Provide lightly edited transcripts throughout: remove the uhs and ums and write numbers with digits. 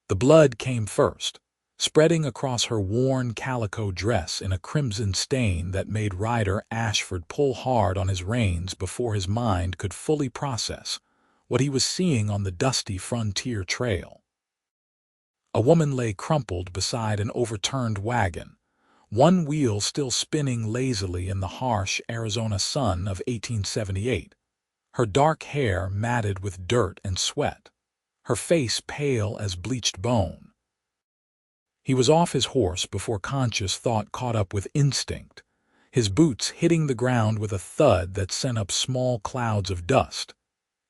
The blood came first, spreading across her worn calico dress in a crimson stain that made Ryder Ashford pull hard on his reins before his mind could fully process what he was seeing on the dusty frontier trail. A woman lay crumpled beside an overturned wagon, one wheel still spinning lazily in the harsh Arizona sun of 1878, her dark hair matted with dirt and sweat, her face pale as bleached bone. He was off his horse before conscious thought caught up with instinct, his boots hitting the ground with a thud that sent up small clouds of dust,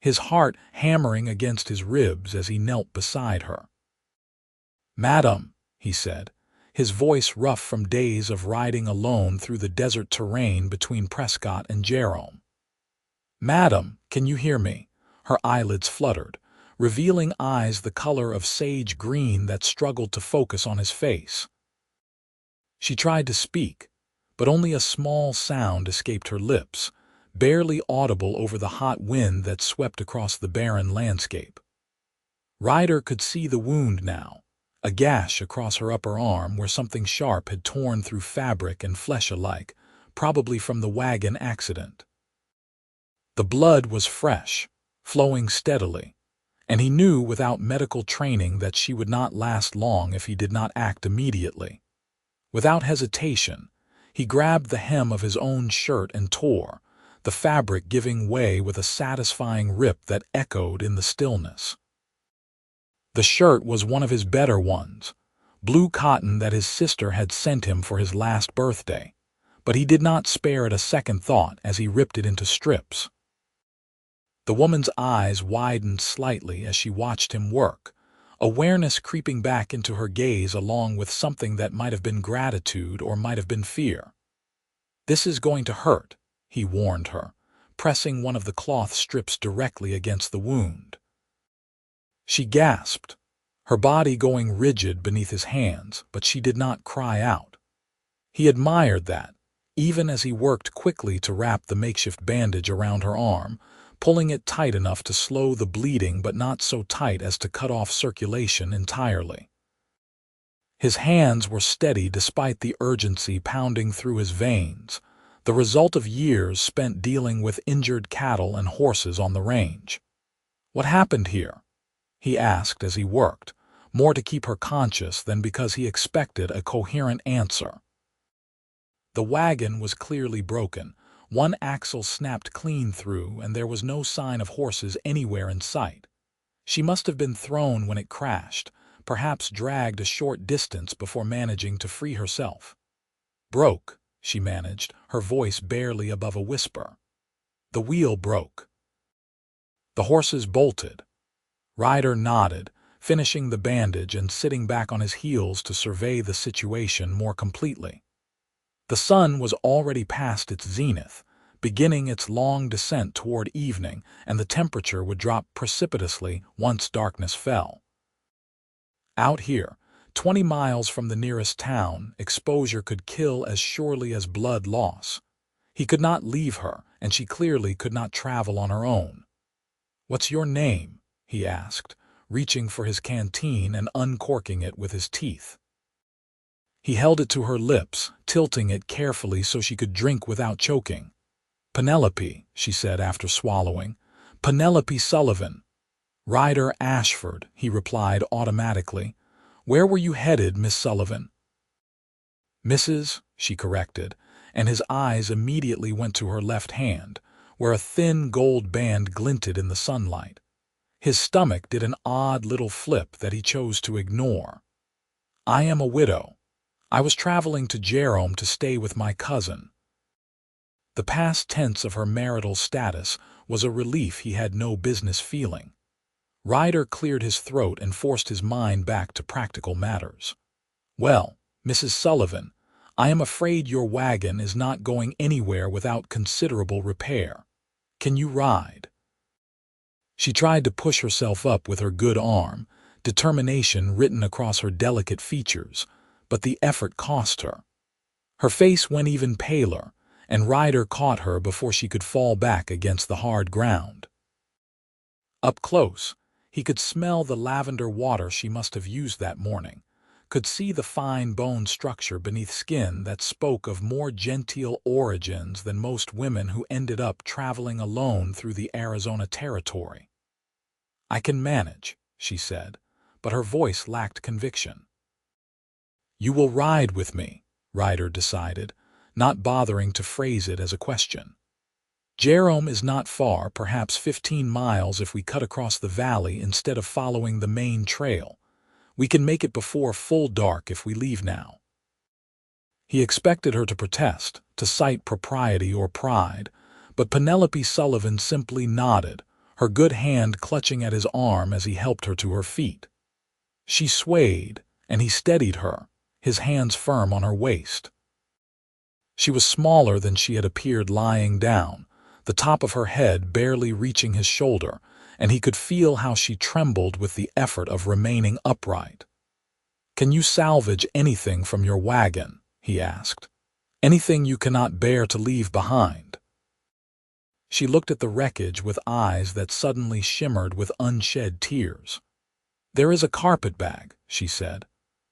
his heart hammering against his ribs as he knelt beside her. "Madam," he said, his voice rough from days of riding alone through the desert terrain between Prescott and Jerome. "Madam, can you hear me?" Her eyelids fluttered, revealing eyes the color of sage green that struggled to focus on his face. She tried to speak, but only a small sound escaped her lips, barely audible over the hot wind that swept across the barren landscape. Ryder could see the wound now, a gash across her upper arm where something sharp had torn through fabric and flesh alike, probably from the wagon accident. The blood was fresh, flowing steadily, and he knew without medical training that she would not last long if he did not act immediately. Without hesitation, he grabbed the hem of his own shirt and tore, the fabric giving way with a satisfying rip that echoed in the stillness. The shirt was one of his better ones, blue cotton that his sister had sent him for his last birthday, but he did not spare it a second thought as he ripped it into strips. The woman's eyes widened slightly as she watched him work, awareness creeping back into her gaze along with something that might have been gratitude or might have been fear. "This is going to hurt," he warned her, pressing one of the cloth strips directly against the wound. She gasped, her body going rigid beneath his hands, but she did not cry out. He admired that, even as he worked quickly to wrap the makeshift bandage around her arm, pulling it tight enough to slow the bleeding but not so tight as to cut off circulation entirely. His hands were steady despite the urgency pounding through his veins, the result of years spent dealing with injured cattle and horses on the range. "What happened here?" he asked as he worked, more to keep her conscious than because he expected a coherent answer. The wagon was clearly broken. One axle snapped clean through, and there was no sign of horses anywhere in sight. She must have been thrown when it crashed, perhaps dragged a short distance before managing to free herself. "Broke," she managed, her voice barely above a whisper. "The wheel broke." "The horses bolted." Ryder nodded, finishing the bandage and sitting back on his heels to survey the situation more completely. The sun was already past its zenith, beginning its long descent toward evening, and the temperature would drop precipitously once darkness fell. Out here, 20 miles from the nearest town, exposure could kill as surely as blood loss. He could not leave her, and she clearly could not travel on her own. "What's your name?" he asked, reaching for his canteen and uncorking it with his teeth. He held it to her lips, tilting it carefully so she could drink without choking. "Penelope," she said after swallowing. "Penelope Sullivan." "Ryder Ashford," he replied automatically. "Where were you headed, Miss Sullivan?" "Mrs.," she corrected, and his eyes immediately went to her left hand, where a thin gold band glinted in the sunlight. His stomach did an odd little flip that he chose to ignore. "I am a widow. I was traveling to Jerome to stay with my cousin." The past tense of her marital status was a relief he had no business feeling. Ryder cleared his throat and forced his mind back to practical matters. "Well, Mrs. Sullivan, I am afraid your wagon is not going anywhere without considerable repair. Can you ride?" She tried to push herself up with her good arm, determination written across her delicate features, but the effort cost her. Her face went even paler, and Ryder caught her before she could fall back against the hard ground. Up close, He could smell the lavender water she must have used that morning, could see the fine bone structure beneath skin that spoke of more genteel origins than most women who ended up traveling alone through the Arizona territory. "I can manage," she said, but her voice lacked conviction. "You will ride with me," Ryder decided, not bothering to phrase it as a question. "Jerome is not far, perhaps 15 miles if we cut across the valley instead of following the main trail. We can make it before full dark if we leave now." He expected her to protest, to cite propriety or pride, but Penelope Sullivan simply nodded, her good hand clutching at his arm as he helped her to her feet. She swayed, and he steadied her, his hands firm on her waist. She was smaller than she had appeared lying down, the top of her head barely reaching his shoulder, and he could feel how she trembled with the effort of remaining upright. "Can you salvage anything from your wagon?" he asked. "Anything you cannot bear to leave behind?" She looked at the wreckage with eyes that suddenly shimmered with unshed tears. "There is a carpet bag," she said.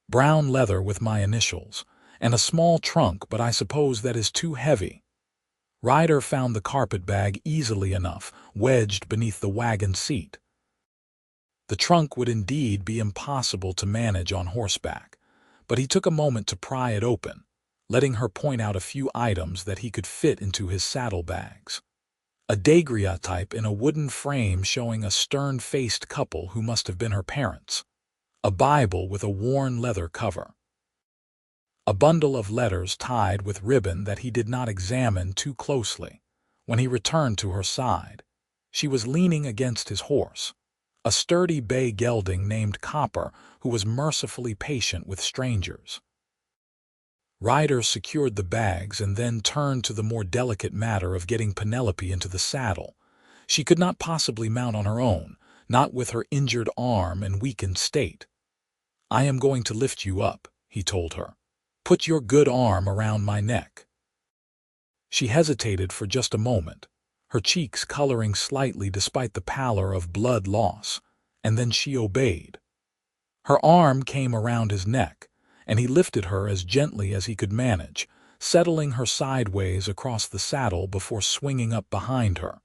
"Brown leather with my initials, and a small trunk, but I suppose that is too heavy." Ryder found the carpet bag easily enough, wedged beneath the wagon seat. The trunk would indeed be impossible to manage on horseback, but he took a moment to pry it open, letting her point out a few items that he could fit into his saddlebags. A daguerreotype in a wooden frame showing a stern-faced couple who must have been her parents. A Bible with a worn leather cover. A bundle of letters tied with ribbon that he did not examine too closely. When he returned to her side, she was leaning against his horse, a sturdy bay gelding named Copper who was mercifully patient with strangers. Ryder secured the bags and then turned to the more delicate matter of getting Penelope into the saddle. She could not possibly mount on her own, not with her injured arm and weakened state. "I am going to lift you up," he told her. "Put your good arm around my neck." She hesitated for just a moment, her cheeks coloring slightly despite the pallor of blood loss, and then she obeyed. Her arm came around his neck, and he lifted her as gently as he could manage, settling her sideways across the saddle before swinging up behind her.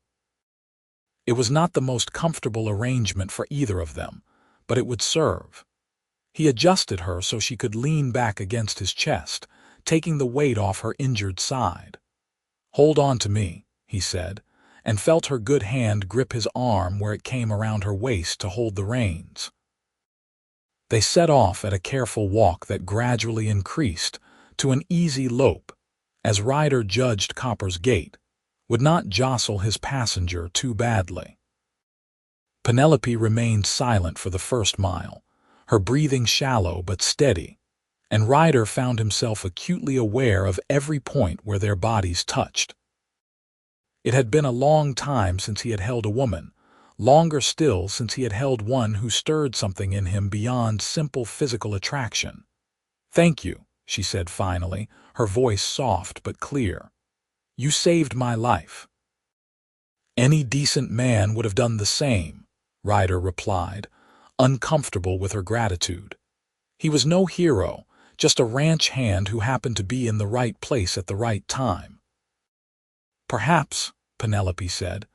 It was not the most comfortable arrangement for either of them, but it would serve. He adjusted her so she could lean back against his chest, taking the weight off her injured side. "Hold on to me," he said, and felt her good hand grip his arm where it came around her waist to hold the reins. They set off at a careful walk that gradually increased to an easy lope, as Ryder judged Copper's gait, would not jostle his passenger too badly. Penelope remained silent for the first mile, her breathing shallow but steady, and Ryder found himself acutely aware of every point where their bodies touched. It had been a long time since he had held a woman, longer still since he had held one who stirred something in him beyond simple physical attraction. "Thank you," she said finally, her voice soft but clear. "You saved my life." "Any decent man would have done the same," Ryder replied, uncomfortable with her gratitude. He was no hero, just a ranch hand who happened to be in the right place at the right time. "Perhaps," Penelope said,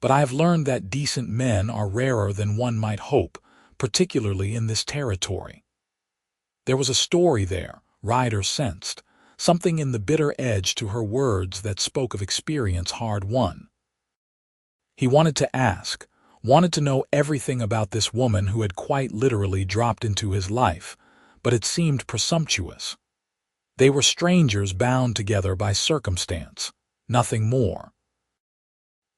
"but I have learned that decent men are rarer than one might hope, particularly in this territory." There was a story there, Ryder sensed, something in the bitter edge to her words that spoke of experience hard won. He wanted to ask, wanted to know everything about this woman who had quite literally dropped into his life, but it seemed presumptuous. They were strangers bound together by circumstance, nothing more.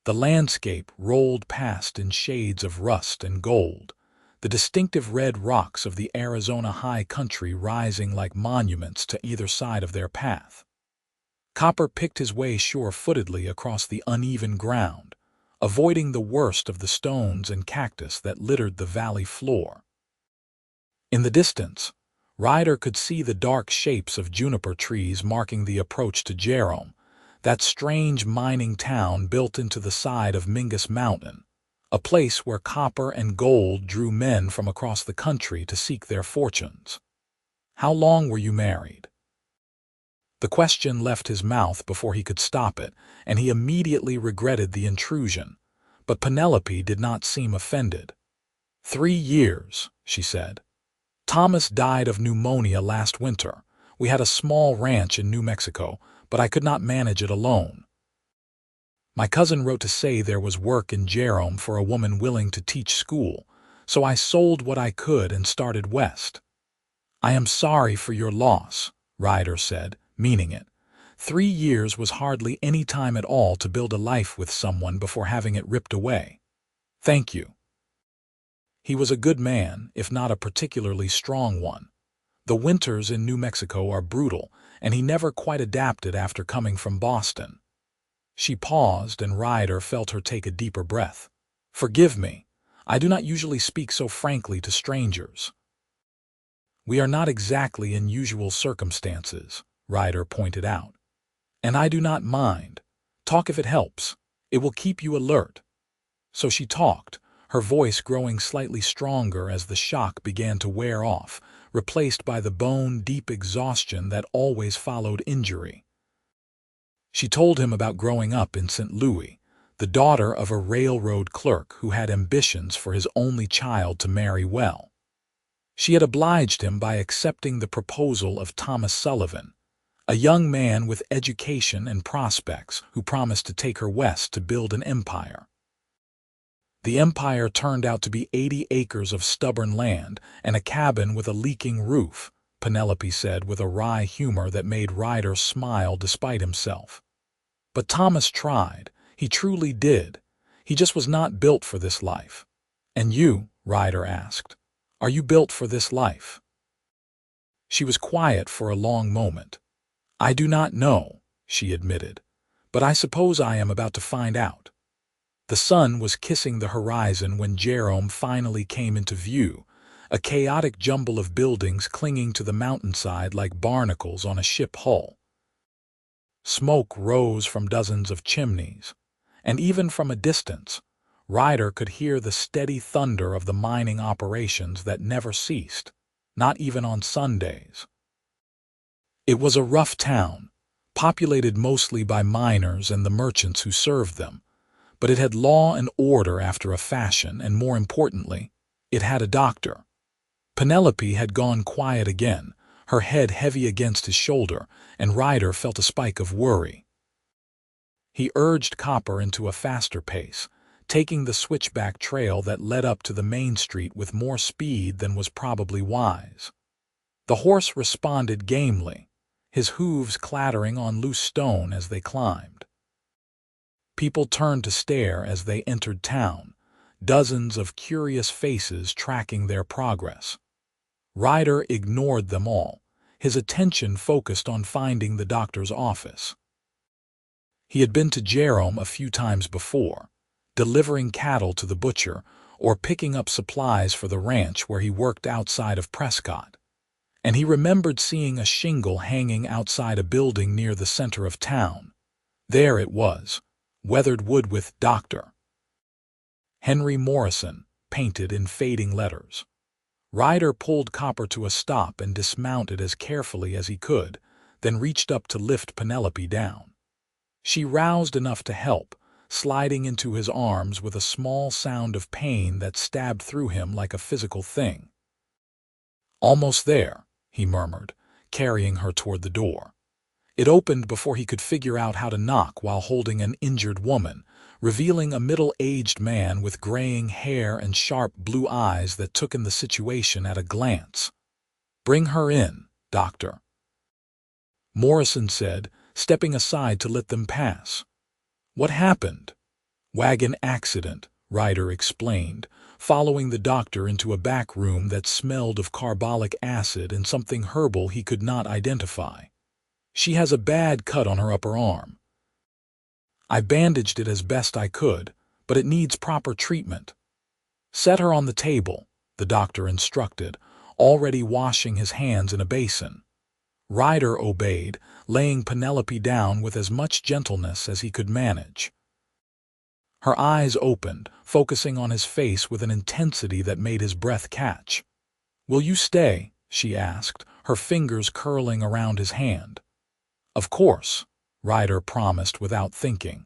The landscape rolled past in shades of rust and gold, the distinctive red rocks of the Arizona high country rising like monuments to either side of their path. Copper picked his way sure-footedly across the uneven ground, avoiding the worst of the stones and cactus that littered the valley floor. In the distance, Ryder could see the dark shapes of juniper trees marking the approach to Jerome, that strange mining town built into the side of Mingus Mountain, a place where copper and gold drew men from across the country to seek their fortunes. How long were you married? The question left his mouth before he could stop it, and he immediately regretted the intrusion. But Penelope did not seem offended. 3 years, she said. Thomas died of pneumonia last winter. We had a small ranch in New Mexico, but I could not manage it alone. My cousin wrote to say there was work in Jerome for a woman willing to teach school, so I sold what I could and started west. I am sorry for your loss, Ryder said, meaning it. 3 years was hardly any time at all to build a life with someone before having it ripped away. Thank you. He was a good man, if not a particularly strong one. The winters in New Mexico are brutal, and he never quite adapted after coming from Boston. She paused, and Ryder felt her take a deeper breath. Forgive me. I do not usually speak so frankly to strangers. We are not exactly in usual circumstances, Ryder pointed out. And I do not mind. Talk if it helps. It will keep you alert. So she talked, her voice growing slightly stronger as the shock began to wear off, replaced by the bone-deep exhaustion that always followed injury. She told him about growing up in St. Louis, the daughter of a railroad clerk who had ambitions for his only child to marry well. She had obliged him by accepting the proposal of Thomas Sullivan, a young man with education and prospects who promised to take her west to build an empire. The empire turned out to be 80 acres of stubborn land and a cabin with a leaking roof, Penelope said with a wry humor that made Ryder smile despite himself. But Thomas tried. He truly did. He just was not built for this life. And you, Ryder asked, are you built for this life? She was quiet for a long moment. I do not know, she admitted, but I suppose I am about to find out. The sun was kissing the horizon when Jerome finally came into view, a chaotic jumble of buildings clinging to the mountainside like barnacles on a ship hull. Smoke rose from dozens of chimneys, and even from a distance, Ryder could hear the steady thunder of the mining operations that never ceased, not even on Sundays. It was a rough town, populated mostly by miners and the merchants who served them, but it had law and order after a fashion, and more importantly, it had a doctor. Penelope had gone quiet again, her head heavy against his shoulder, and Ryder felt a spike of worry. He urged Copper into a faster pace, taking the switchback trail that led up to the main street with more speed than was probably wise. The horse responded gamely, his hooves clattering on loose stone as they climbed. People turned to stare as they entered town, dozens of curious faces tracking their progress. Ryder ignored them all, his attention focused on finding the doctor's office. He had been to Jerome a few times before, delivering cattle to the butcher or picking up supplies for the ranch where he worked outside of Prescott. And he remembered seeing a shingle hanging outside a building near the center of town. There it was, weathered wood with Dr. Henry Morrison, painted in fading letters. Ryder pulled Copper to a stop and dismounted as carefully as he could, then reached up to lift Penelope down. She roused enough to help, sliding into his arms with a small sound of pain that stabbed through him like a physical thing. Almost there, he murmured, carrying her toward the door. It opened before he could figure out how to knock while holding an injured woman, revealing a middle-aged man with graying hair and sharp blue eyes that took in the situation at a glance. "Bring her in, doctor," Morrison said, stepping aside to let them pass. "What happened?" "Wagon accident," Ryder explained, following the doctor into a back room that smelled of carbolic acid and something herbal he could not identify. "She has a bad cut on her upper arm. I bandaged it as best I could, but it needs proper treatment." "Set her on the table," the doctor instructed, already washing his hands in a basin. Ryder obeyed, laying Penelope down with as much gentleness as he could manage. Her eyes opened, focusing on his face with an intensity that made his breath catch. "Will you stay?" she asked, her fingers curling around his hand. "Of course," Ryder promised without thinking.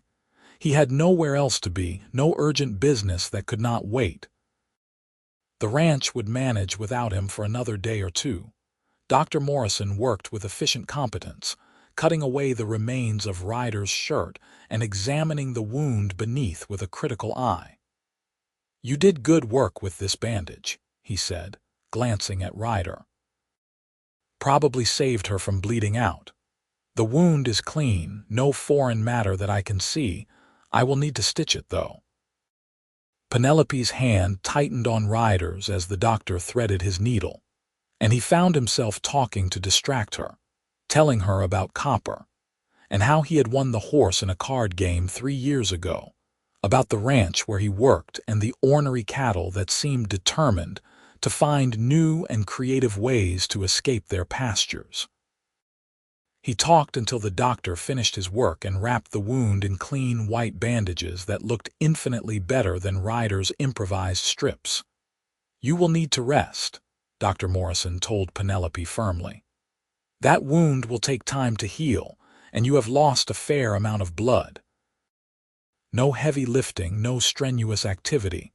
He had nowhere else to be, no urgent business that could not wait. The ranch would manage without him for another day or two. Dr. Morrison worked with efficient competence, cutting away the remains of Ryder's shirt and examining the wound beneath with a critical eye. "You did good work with this bandage," he said, glancing at Ryder. "Probably saved her from bleeding out. The wound is clean, no foreign matter that I can see. I will need to stitch it, though." Penelope's hand tightened on Ryder's as the doctor threaded his needle, and he found himself talking to distract her, telling her about Copper, and how he had won the horse in a card game 3 years ago, about the ranch where he worked and the ornery cattle that seemed determined to find new and creative ways to escape their pastures. He talked until the doctor finished his work and wrapped the wound in clean white bandages that looked infinitely better than Ryder's improvised strips. "You will need to rest," Dr. Morrison told Penelope firmly. "That wound will take time to heal, and you have lost a fair amount of blood. No heavy lifting, no strenuous activity.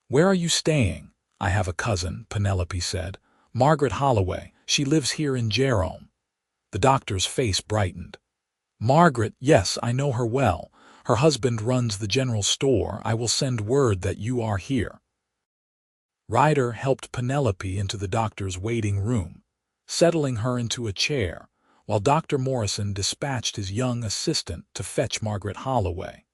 Where are you staying?" "I have a cousin," Penelope said. "Margaret Holloway. She lives here in Jerome." The doctor's face brightened. "Margaret, yes, I know her well. Her husband runs the general store. I will send word that you are here." Ryder helped Penelope into the doctor's waiting room, settling her into a chair, while Dr. Morrison dispatched his young assistant to fetch Margaret Holloway.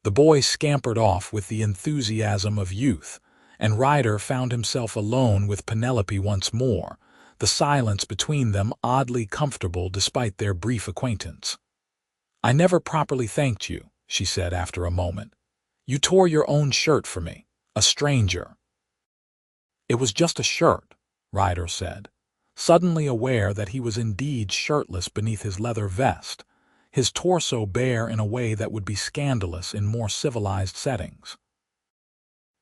The boy scampered off with the enthusiasm of youth, and Ryder found himself alone with Penelope once more, the silence between them oddly comfortable despite their brief acquaintance. "I never properly thanked you," she said after a moment. "You tore your own shirt for me, a stranger." "It was just a shirt," Ryder said, suddenly aware that he was indeed shirtless beneath his leather vest, his torso bare in a way that would be scandalous in more civilized settings.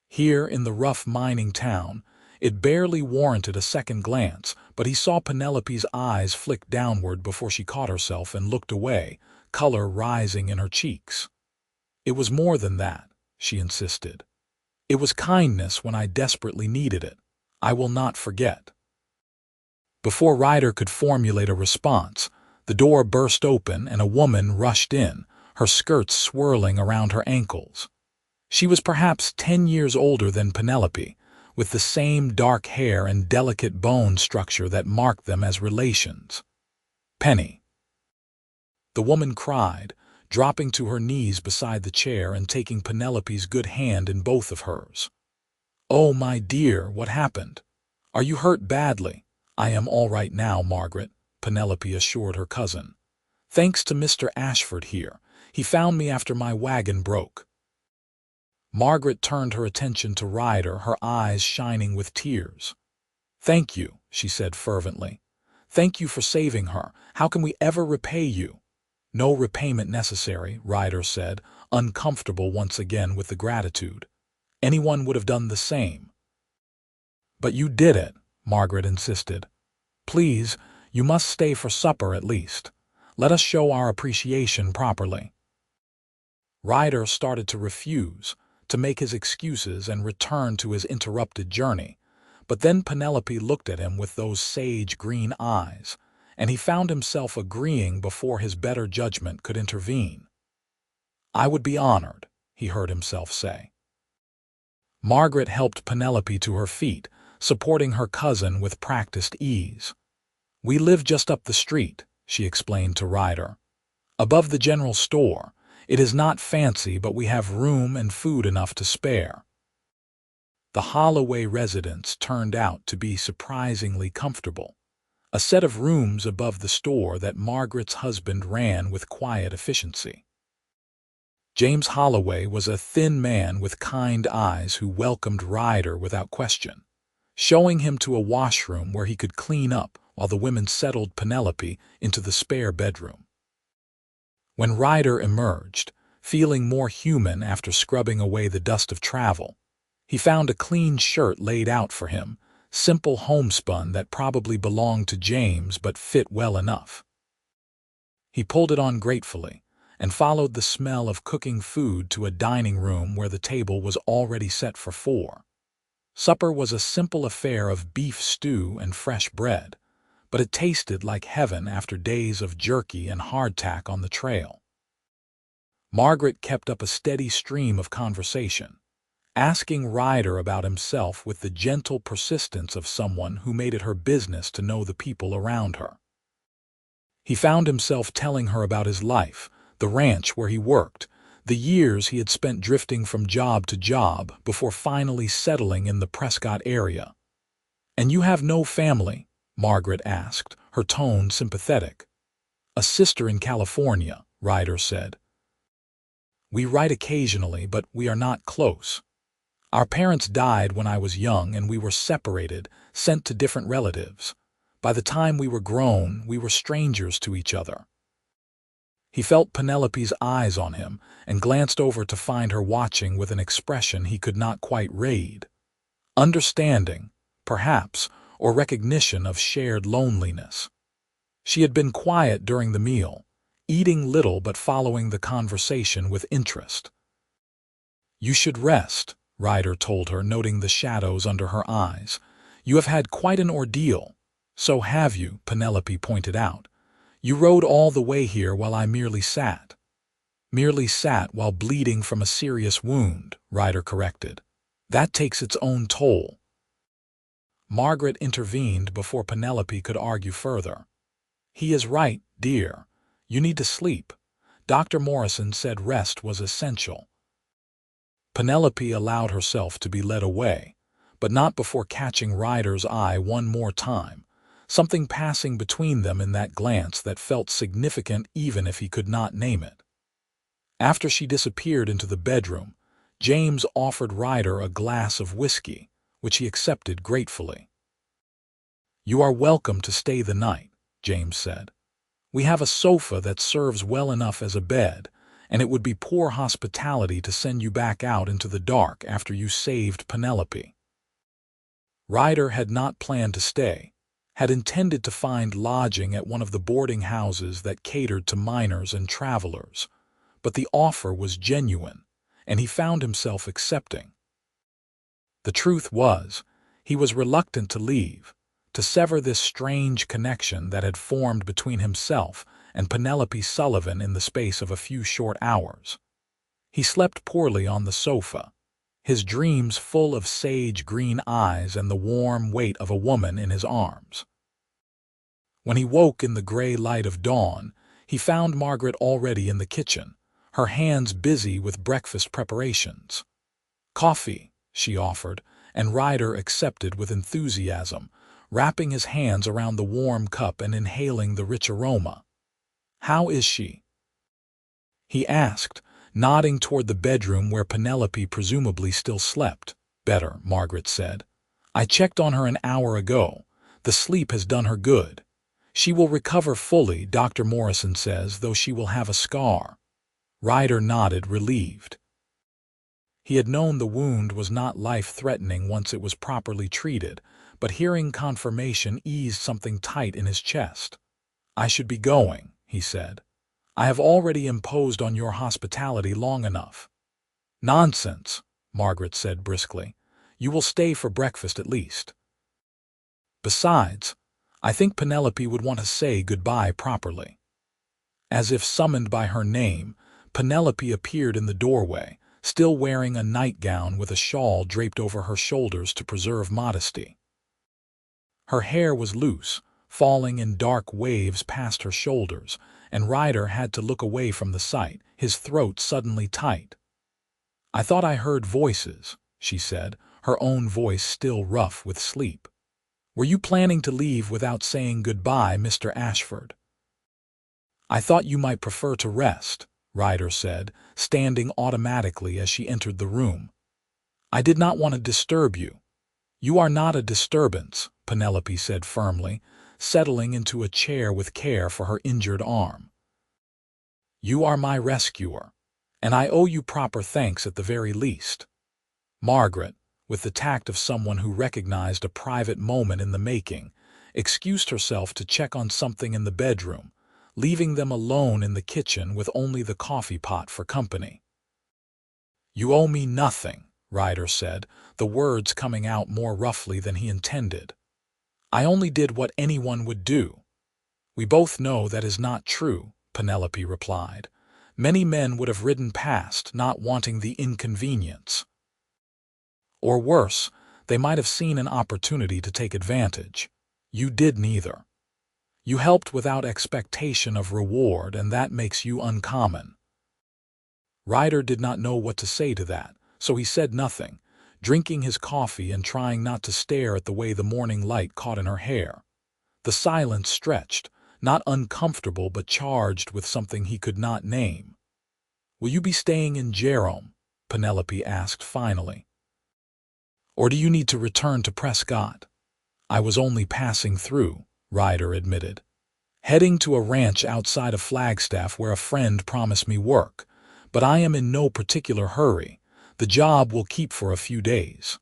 Here in the rough mining town, it barely warranted a second glance, but he saw Penelope's eyes flick downward before she caught herself and looked away, color rising in her cheeks. "It was more than that," she insisted. "It was kindness when I desperately needed it. I will not forget." Before Ryder could formulate a response, the door burst open and a woman rushed in, her skirts swirling around her ankles. She was perhaps 10 years older than Penelope, with the same dark hair and delicate bone structure that marked them as relations. "Penny," the woman cried, dropping to her knees beside the chair and taking Penelope's good hand in both of hers. "Oh, my dear, what happened? Are you hurt badly?" "I am all right now, Margaret," Penelope assured her cousin. "Thanks to Mr. Ashford here. He found me after my wagon broke." Margaret turned her attention to Ryder, her eyes shining with tears. "Thank you," she said fervently. "Thank you for saving her. How can we ever repay you?" "No repayment necessary," Ryder said, uncomfortable once again with the gratitude. "Anyone would have done the same." "But you did it," Margaret insisted. "Please, you must stay for supper at least. Let us show our appreciation properly." Ryder started to refuse, to make his excuses and return to his interrupted journey, but then Penelope looked at him with those sage green eyes, and he found himself agreeing before his better judgment could intervene. "I would be honored," he heard himself say. Margaret helped Penelope to her feet, supporting her cousin with practiced ease. "We live just up the street," she explained to Ryder. "Above the general store. It is not fancy, but we have room and food enough to spare." The Holloway residence turned out to be surprisingly comfortable, a set of rooms above the store that Margaret's husband ran with quiet efficiency. James Holloway was a thin man with kind eyes who welcomed Ryder without question, showing him to a washroom where he could clean up while the women settled Penelope into the spare bedroom. When Ryder emerged, feeling more human after scrubbing away the dust of travel. He found a clean shirt laid out for him, simple homespun that probably belonged to James but fit well enough. He pulled it on gratefully and followed the smell of cooking food to a dining room where the table was already set for 4. Supper was a simple affair of beef stew and fresh bread, but it tasted like heaven after days of jerky and hardtack on the trail. Margaret kept up a steady stream of conversation, asking Ryder about himself with the gentle persistence of someone who made it her business to know the people around her. He found himself telling her about his life, the ranch where he worked, the years he had spent drifting from job to job before finally settling in the Prescott area. "And you have no family?" Margaret asked, her tone sympathetic. "A sister in California," Ryder said. "We write occasionally, but we are not close. Our parents died when I was young and we were separated, sent to different relatives. By the time we were grown, we were strangers to each other." He felt Penelope's eyes on him and glanced over to find her watching with an expression he could not quite read. Understanding, perhaps, or recognition of shared loneliness. She had been quiet during the meal, eating little but following the conversation with interest. "You should rest," Ryder told her, noting the shadows under her eyes. "You have had quite an ordeal." "So have you," Penelope pointed out. "You rode all the way here while I merely sat." "Merely sat while bleeding from a serious wound," Ryder corrected. "That takes its own toll." Margaret intervened before Penelope could argue further. "He is right, dear. You need to sleep. Dr. Morrison said rest was essential." Penelope allowed herself to be led away, but not before catching Ryder's eye one more time, something passing between them in that glance that felt significant even if he could not name it. After she disappeared into the bedroom, James offered Ryder a glass of whiskey, which he accepted gratefully. "You are welcome to stay the night," James said. "We have a sofa that serves well enough as a bed, and it would be poor hospitality to send you back out into the dark after you saved Penelope." Ryder had not planned to stay, had intended to find lodging at one of the boarding houses that catered to miners and travelers, but the offer was genuine, and he found himself accepting. The truth was, he was reluctant to leave, to sever this strange connection that had formed between himself and Penelope Sullivan in the space of a few short hours. He slept poorly on the sofa, his dreams full of sage-green eyes and the warm weight of a woman in his arms. When he woke in the gray light of dawn, he found Margaret already in the kitchen, her hands busy with breakfast preparations. "Coffee," she offered, and Ryder accepted with enthusiasm, wrapping his hands around the warm cup and inhaling the rich aroma. "How is she?" he asked, nodding toward the bedroom where Penelope presumably still slept. "Better," Margaret said. "I checked on her an hour ago. The sleep has done her good. She will recover fully, Dr. Morrison says, though she will have a scar." Ryder nodded, relieved. He had known the wound was not life-threatening once it was properly treated, but hearing confirmation eased something tight in his chest. "I should be going," he said. "I have already imposed on your hospitality long enough." "Nonsense," Margaret said briskly. "You will stay for breakfast at least. Besides, I think Penelope would want to say goodbye properly." As if summoned by her name, Penelope appeared in the doorway, still wearing a nightgown with a shawl draped over her shoulders to preserve modesty. Her hair was loose, falling in dark waves past her shoulders, and Ryder had to look away from the sight, his throat suddenly tight. "I thought I heard voices," she said, her own voice still rough with sleep. "Were you planning to leave without saying goodbye, Mr. Ashford?" "I thought you might prefer to rest," Ryder said, standing automatically as she entered the room. "I did not want to disturb you." "You are not a disturbance," Penelope said firmly, settling into a chair with care for her injured arm. "You are my rescuer, and I owe you proper thanks at the very least." Margaret, with the tact of someone who recognized a private moment in the making, excused herself to check on something in the bedroom, leaving them alone in the kitchen with only the coffee pot for company. "You owe me nothing," Ryder said, the words coming out more roughly than he intended. "I only did what anyone would do." "We both know that is not true," Penelope replied. "Many men would have ridden past, not wanting the inconvenience. Or worse, they might have seen an opportunity to take advantage. You did neither. You helped without expectation of reward, and that makes you uncommon." Ryder did not know what to say to that, so he said nothing, drinking his coffee and trying not to stare at the way the morning light caught in her hair. The silence stretched, not uncomfortable but charged with something he could not name. "Will you be staying in Jerome?" Penelope asked finally. "Or do you need to return to Prescott?" "I was only passing through," Ryder admitted. "Heading to a ranch outside of Flagstaff where a friend promised me work, but I am in no particular hurry. The job will keep for a few days."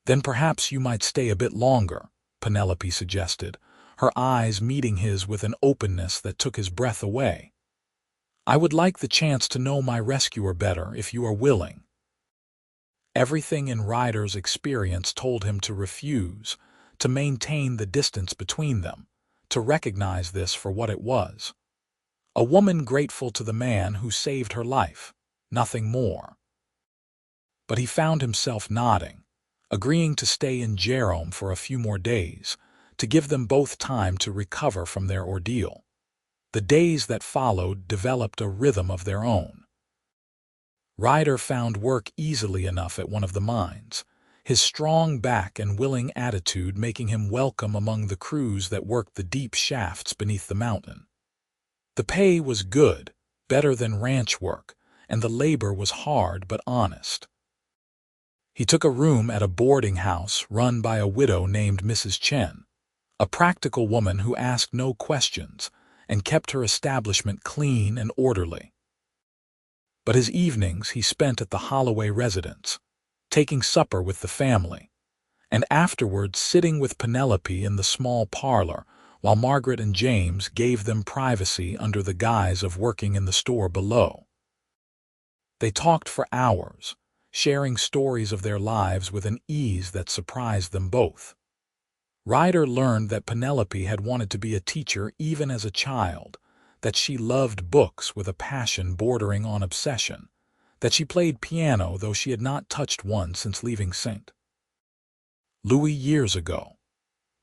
"Then perhaps you might stay a bit longer," Penelope suggested, her eyes meeting his with an openness that took his breath away. "I would like the chance to know my rescuer better if you are willing." Everything in Ryder's experience told him to refuse, to maintain the distance between them, to recognize this for what it was. A woman grateful to the man who saved her life, nothing more. But he found himself nodding, agreeing to stay in Jerome for a few more days, to give them both time to recover from their ordeal. The days that followed developed a rhythm of their own. Ryder found work easily enough at one of the mines, his strong back and willing attitude making him welcome among the crews that worked the deep shafts beneath the mountain. The pay was good, better than ranch work, and the labor was hard but honest. He took a room at a boarding house run by a widow named Mrs. Chen, a practical woman who asked no questions and kept her establishment clean and orderly. But his evenings he spent at the Holloway residence, taking supper with the family, and afterwards sitting with Penelope in the small parlor while Margaret and James gave them privacy under the guise of working in the store below. They talked for hours, sharing stories of their lives with an ease that surprised them both. Ryder learned that Penelope had wanted to be a teacher even as a child, that she loved books with a passion bordering on obsession, that she played piano though she had not touched one since leaving St. Louis years ago.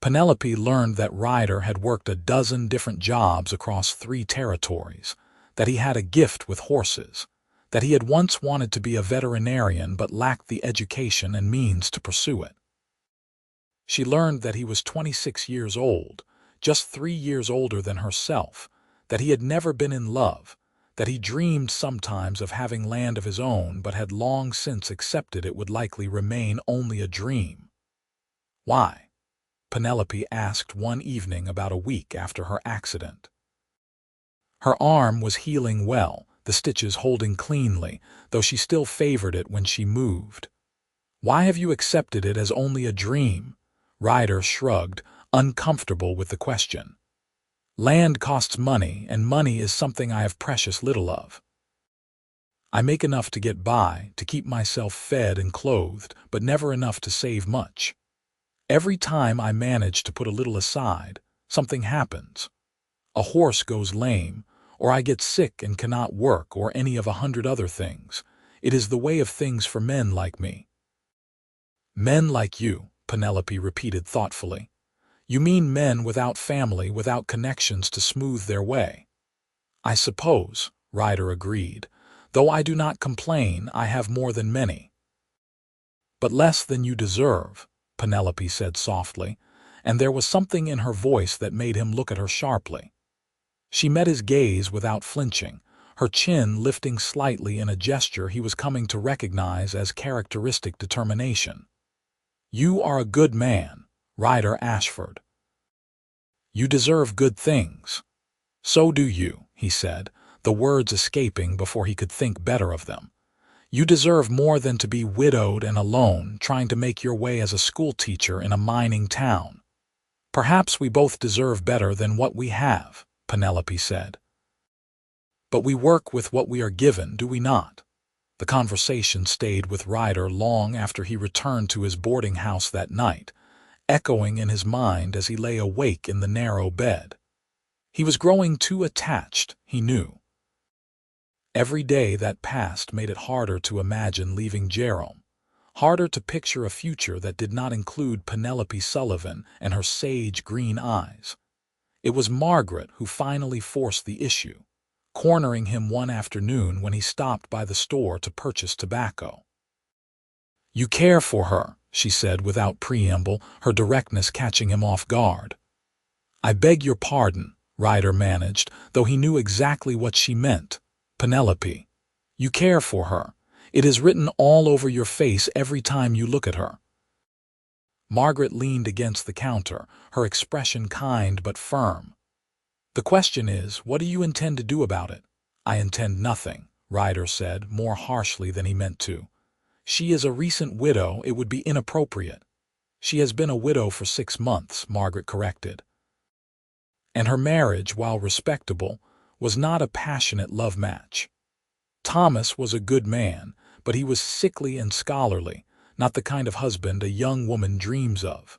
Penelope learned that Ryder had worked a dozen different jobs across 3 territories, that he had a gift with horses, that he had once wanted to be a veterinarian but lacked the education and means to pursue it. She learned that he was 26 years old, just 3 years older than herself, that he had never been in love, that he dreamed sometimes of having land of his own but had long since accepted it would likely remain only a dream. "Why?" Penelope asked one evening about a week after her accident. Her arm was healing well, the stitches holding cleanly, though she still favored it when she moved. "Why have you accepted it as only a dream?" Ryder shrugged, uncomfortable with the question. "Land costs money, and money is something I have precious little of. I make enough to get by, to keep myself fed and clothed, but never enough to save much. Every time I manage to put a little aside, something happens. A horse goes lame, or I get sick and cannot work, or any of 100 other things. It is the way of things for men like me." "Men like you," Penelope repeated thoughtfully. "You mean men without family, without connections to smooth their way." "I suppose," Ryder agreed. "Though I do not complain, I have more than many." "But less than you deserve," Penelope said softly, and there was something in her voice that made him look at her sharply. She met his gaze without flinching, her chin lifting slightly in a gesture he was coming to recognize as characteristic determination. "You are a good man, Ryder Ashford. You deserve good things." "So do you," he said, the words escaping before he could think better of them. "You deserve more than to be widowed and alone, trying to make your way as a schoolteacher in a mining town." "Perhaps we both deserve better than what we have," Penelope said. "But we work with what we are given, do we not?" The conversation stayed with Ryder long after he returned to his boarding house that night, echoing in his mind as he lay awake in the narrow bed. He was growing too attached, he knew. Every day that passed made it harder to imagine leaving Jerome, harder to picture a future that did not include Penelope Sullivan and her sage green eyes. It was Margaret who finally forced the issue, cornering him one afternoon when he stopped by the store to purchase tobacco. "You care for her," she said without preamble, her directness catching him off guard. "I beg your pardon," Ryder managed, though he knew exactly what she meant. "Penelope, you care for her. It is written all over your face every time you look at her." Margaret leaned against the counter, her expression kind but firm. "The question is, what do you intend to do about it?" "I intend nothing," Ryder said, more harshly than he meant to. "She is a recent widow. It would be inappropriate." "She has been a widow for 6 months," Margaret corrected. "And her marriage, while respectable, was not a passionate love match. Thomas was a good man, but he was sickly and scholarly, not the kind of husband a young woman dreams of.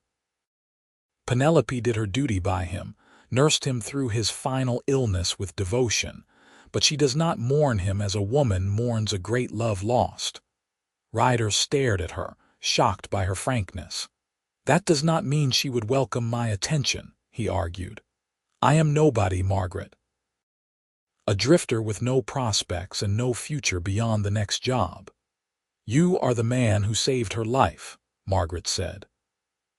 Penelope did her duty by him, nursed him through his final illness with devotion, but she does not mourn him as a woman mourns a great love lost." Ryder stared at her, shocked by her frankness. "That does not mean she would welcome my attention," he argued. "I am nobody, Margaret. A drifter with no prospects and no future beyond the next job." "You are the man who saved her life," Margaret said.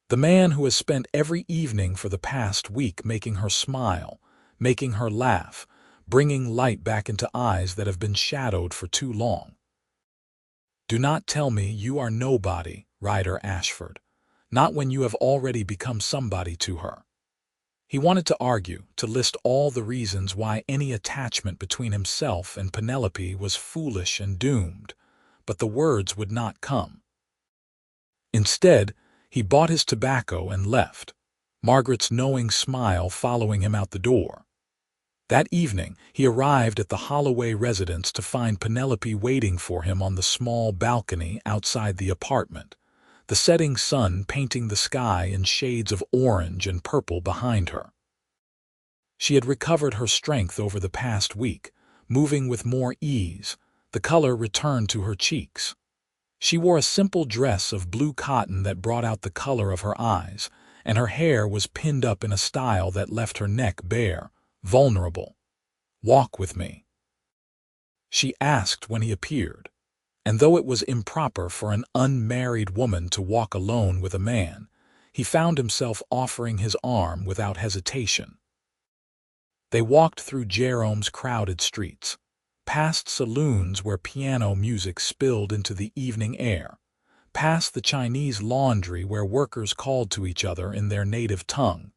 "The man who has spent every evening for the past week making her smile, making her laugh, bringing light back into eyes that have been shadowed for too long." "Do not tell me you are nobody, Ryder Ashford, not when you have already become somebody to her." He wanted to argue, to list all the reasons why any attachment between himself and Penelope was foolish and doomed, but the words would not come. Instead, he bought his tobacco and left, Margaret's knowing smile following him out the door. That evening, he arrived at the Holloway residence to find Penelope waiting for him on the small balcony outside the apartment, the setting sun painting the sky in shades of orange and purple behind her. She had recovered her strength over the past week, moving with more ease, the color returned to her cheeks. She wore a simple dress of blue cotton that brought out the color of her eyes, and her hair was pinned up in a style that left her neck bare, vulnerable. "Walk with me," she asked when he appeared, and though it was improper for an unmarried woman to walk alone with a man, he found himself offering his arm without hesitation. They walked through Jerome's crowded streets, past saloons where piano music spilled into the evening air, past the Chinese laundry where workers called to each other in their native tongue,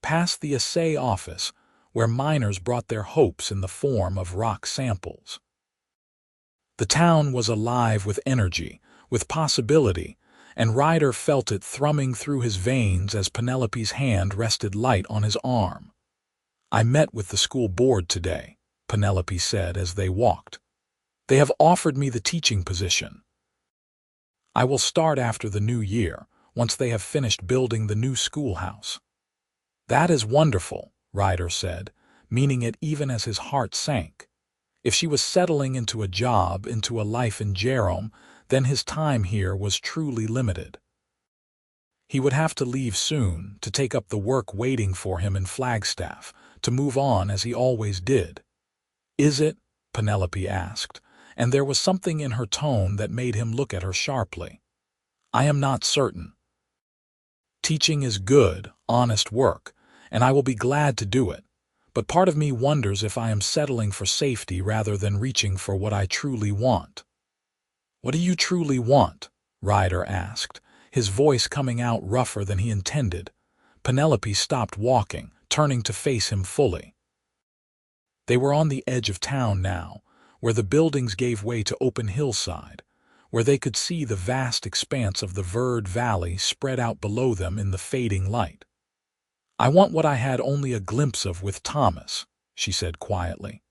past the assay office where miners brought their hopes in the form of rock samples. The town was alive with energy, with possibility, and Ryder felt it thrumming through his veins as Penelope's hand rested light on his arm. "I met with the school board today," Penelope said as they walked. "They have offered me the teaching position. I will start after the new year, once they have finished building the new schoolhouse." "That is wonderful," Ryder said, meaning it even as his heart sank. If she was settling into a job, into a life in Jerome, then his time here was truly limited. He would have to leave soon, to take up the work waiting for him in Flagstaff, to move on as he always did. "Is it?" Penelope asked, and there was something in her tone that made him look at her sharply. "I am not certain. Teaching is good, honest work, and I will be glad to do it. But part of me wonders if I am settling for safety rather than reaching for what I truly want." "What do you truly want?" Ryder asked, his voice coming out rougher than he intended. Penelope stopped walking, turning to face him fully. They were on the edge of town now, where the buildings gave way to open hillside, where they could see the vast expanse of the Verd Valley spread out below them in the fading light. "I want what I had only a glimpse of with Thomas," she said quietly.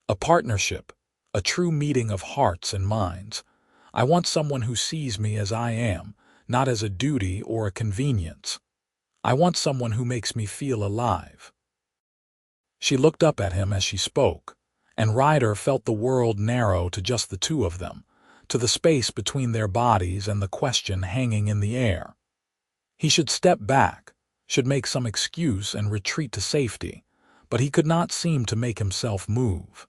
"A partnership, a true meeting of hearts and minds. I want someone who sees me as I am, not as a duty or a convenience. I want someone who makes me feel alive." She looked up at him as she spoke, and Ryder felt the world narrow to just the two of them, to the space between their bodies and the question hanging in the air. He should step back, should make some excuse and retreat to safety, but he could not seem to make himself move.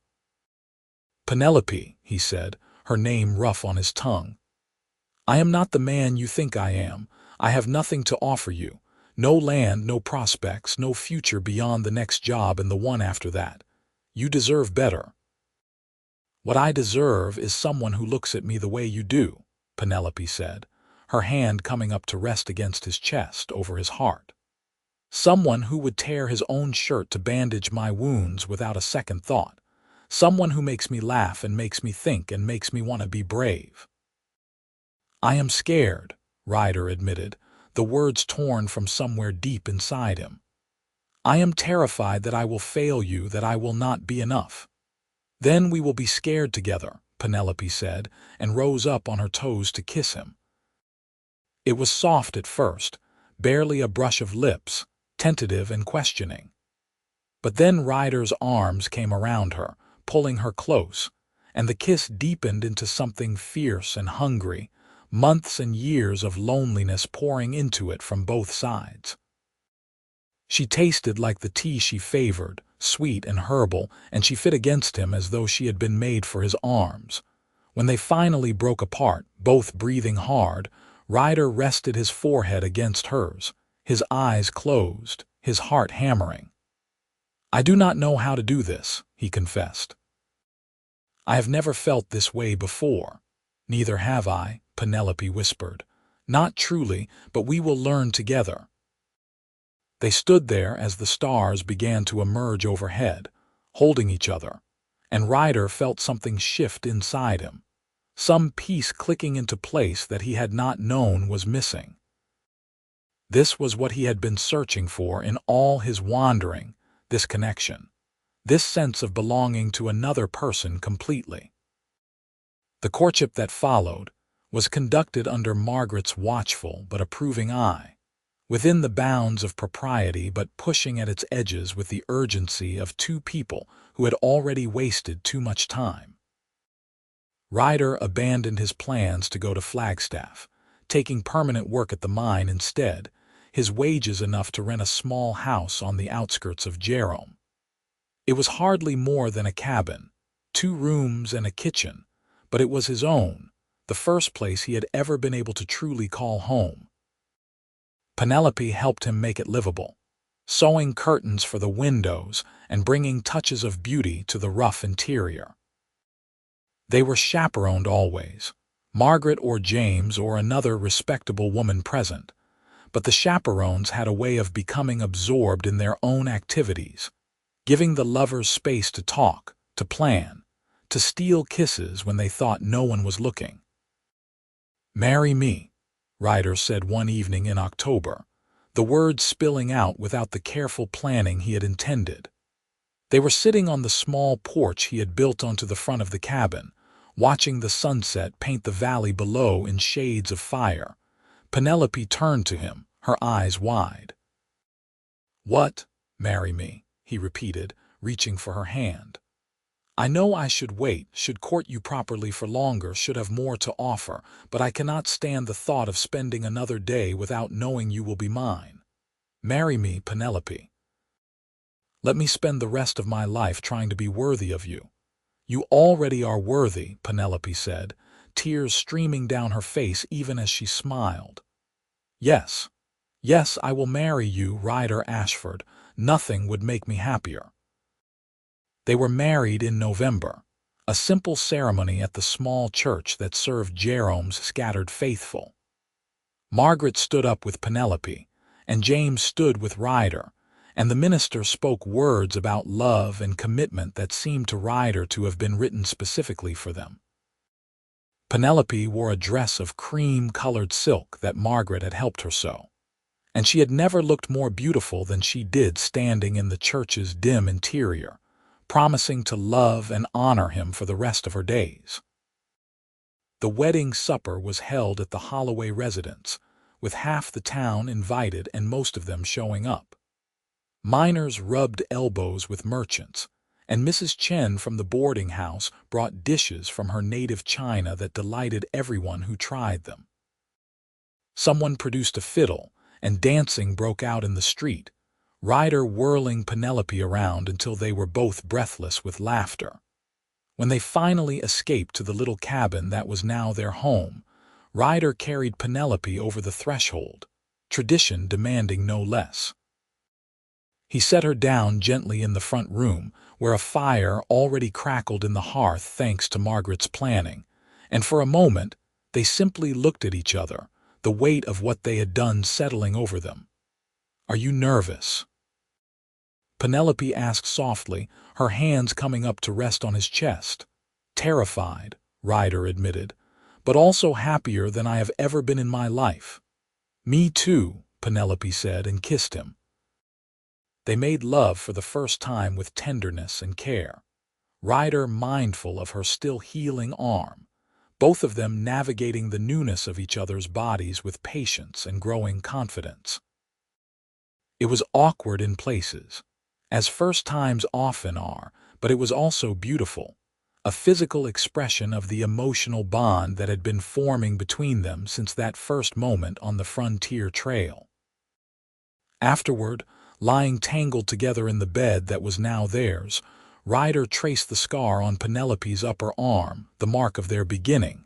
"Penelope," he said, her name rough on his tongue. "I am not the man you think I am. I have nothing to offer you. No land, no prospects, no future beyond the next job and the one after that. You deserve better." "What I deserve is someone who looks at me the way you do," Penelope said, her hand coming up to rest against his chest over his heart. "Someone who would tear his own shirt to bandage my wounds without a second thought. Someone who makes me laugh and makes me think and makes me want to be brave." "I am scared," Ryder admitted, the words torn from somewhere deep inside him. "I am terrified that I will fail you, that I will not be enough." "Then we will be scared together," Penelope said, and rose up on her toes to kiss him. It was soft at first, barely a brush of lips, tentative and questioning. But then Ryder's arms came around her, pulling her close, and the kiss deepened into something fierce and hungry, months and years of loneliness pouring into it from both sides. She tasted like the tea she favored, sweet and herbal, and she fit against him as though she had been made for his arms. When they finally broke apart, both breathing hard, Ryder rested his forehead against hers, his eyes closed, his heart hammering. "I do not know how to do this," he confessed. "I have never felt this way before." "Neither have I," Penelope whispered. "Not truly, but we will learn together." They stood there as the stars began to emerge overhead, holding each other, and Ryder felt something shift inside him, some piece clicking into place that he had not known was missing. This was what he had been searching for in all his wandering, this connection, this sense of belonging to another person completely. The courtship that followed was conducted under Margaret's watchful but approving eye, within the bounds of propriety but pushing at its edges with the urgency of two people who had already wasted too much time. Ryder abandoned his plans to go to Flagstaff, taking permanent work at the mine instead, his wages enough to rent a small house on the outskirts of Jerome. It was hardly more than a cabin, 2 rooms and a kitchen, but it was his own, the first place he had ever been able to truly call home. Penelope helped him make it livable, sewing curtains for the windows and bringing touches of beauty to the rough interior. They were chaperoned always, Margaret or James or another respectable woman present, but the chaperones had a way of becoming absorbed in their own activities, giving the lovers space to talk, to plan, to steal kisses when they thought no one was looking. "Marry me," Ryder said one evening in October, the words spilling out without the careful planning he had intended. They were sitting on the small porch he had built onto the front of the cabin, watching the sunset paint the valley below in shades of fire. Penelope turned to him, her eyes wide. "What? Marry me," he repeated, reaching for her hand. "I know I should wait, should court you properly for longer, should have more to offer, but I cannot stand the thought of spending another day without knowing you will be mine. Marry me, Penelope. Let me spend the rest of my life trying to be worthy of you." "You already are worthy," Penelope said, tears streaming down her face even as she smiled. "Yes, yes, I will marry you, Ryder Ashford. Nothing would make me happier." They were married in November, a simple ceremony at the small church that served Jerome's scattered faithful. Margaret stood up with Penelope, and James stood with Ryder, and the minister spoke words about love and commitment that seemed to Ryder to have been written specifically for them. Penelope wore a dress of cream-colored silk that Margaret had helped her sew, and she had never looked more beautiful than she did standing in the church's dim interior, promising to love and honor him for the rest of her days. The wedding supper was held at the Holloway residence, with half the town invited and most of them showing up. Miners rubbed elbows with merchants, and Mrs. Chen from the boarding house brought dishes from her native china that delighted everyone who tried them. Someone produced a fiddle, and dancing broke out in the street, Ryder whirling Penelope around until they were both breathless with laughter. When they finally escaped to the little cabin that was now their home, Ryder carried Penelope over the threshold, tradition demanding no less. He set her down gently in the front room, where a fire already crackled in the hearth thanks to Margaret's planning, and for a moment they simply looked at each other, the weight of what they had done settling over them. "Are you nervous?" Penelope asked softly, her hands coming up to rest on his chest. "Terrified," Ryder admitted, "but also happier than I have ever been in my life." "Me too," Penelope said and kissed him. They made love for the first time with tenderness and care, Ryder mindful of her still healing arm, both of them navigating the newness of each other's bodies with patience and growing confidence. It was awkward in places, as first times often are, but it was also beautiful, a physical expression of the emotional bond that had been forming between them since that first moment on the frontier trail. Afterward, lying tangled together in the bed that was now theirs, Ryder traced the scar on Penelope's upper arm, the mark of their beginning.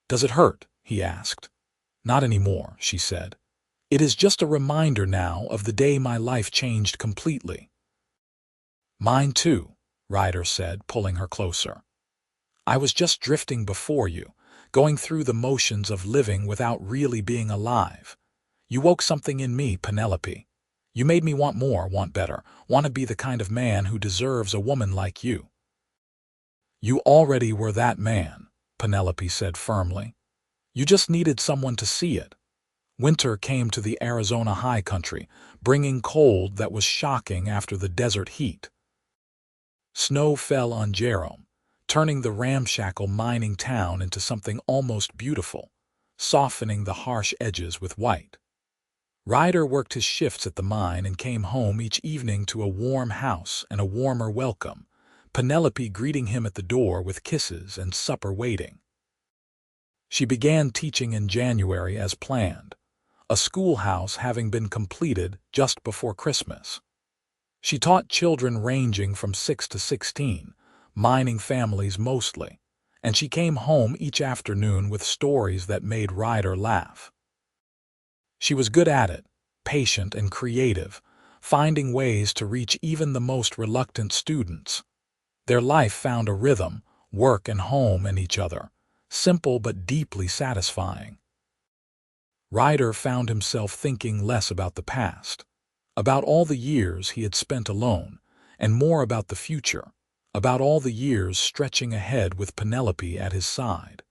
"Does it hurt?" he asked. "Not anymore," she said. "It is just a reminder now of the day my life changed completely." "Mine too," Ryder said, pulling her closer. "I was just drifting before you, going through the motions of living without really being alive. You woke something in me, Penelope. You made me want more, want better, want to be the kind of man who deserves a woman like you." "You already were that man," Penelope said firmly. "You just needed someone to see it." Winter came to the Arizona high country, bringing cold that was shocking after the desert heat. Snow fell on Jerome, turning the ramshackle mining town into something almost beautiful, softening the harsh edges with white. Ryder worked his shifts at the mine and came home each evening to a warm house and a warmer welcome, Penelope greeting him at the door with kisses and supper waiting. She began teaching in January as planned, a schoolhouse having been completed just before Christmas. She taught children ranging from 6 to 16, mining families mostly, and she came home each afternoon with stories that made Ryder laugh. She was good at it, patient and creative, finding ways to reach even the most reluctant students. Their life found a rhythm, work and home and each other, simple but deeply satisfying. Ryder found himself thinking less about the past, about all the years he had spent alone, and more about the future, about all the years stretching ahead with Penelope at his side.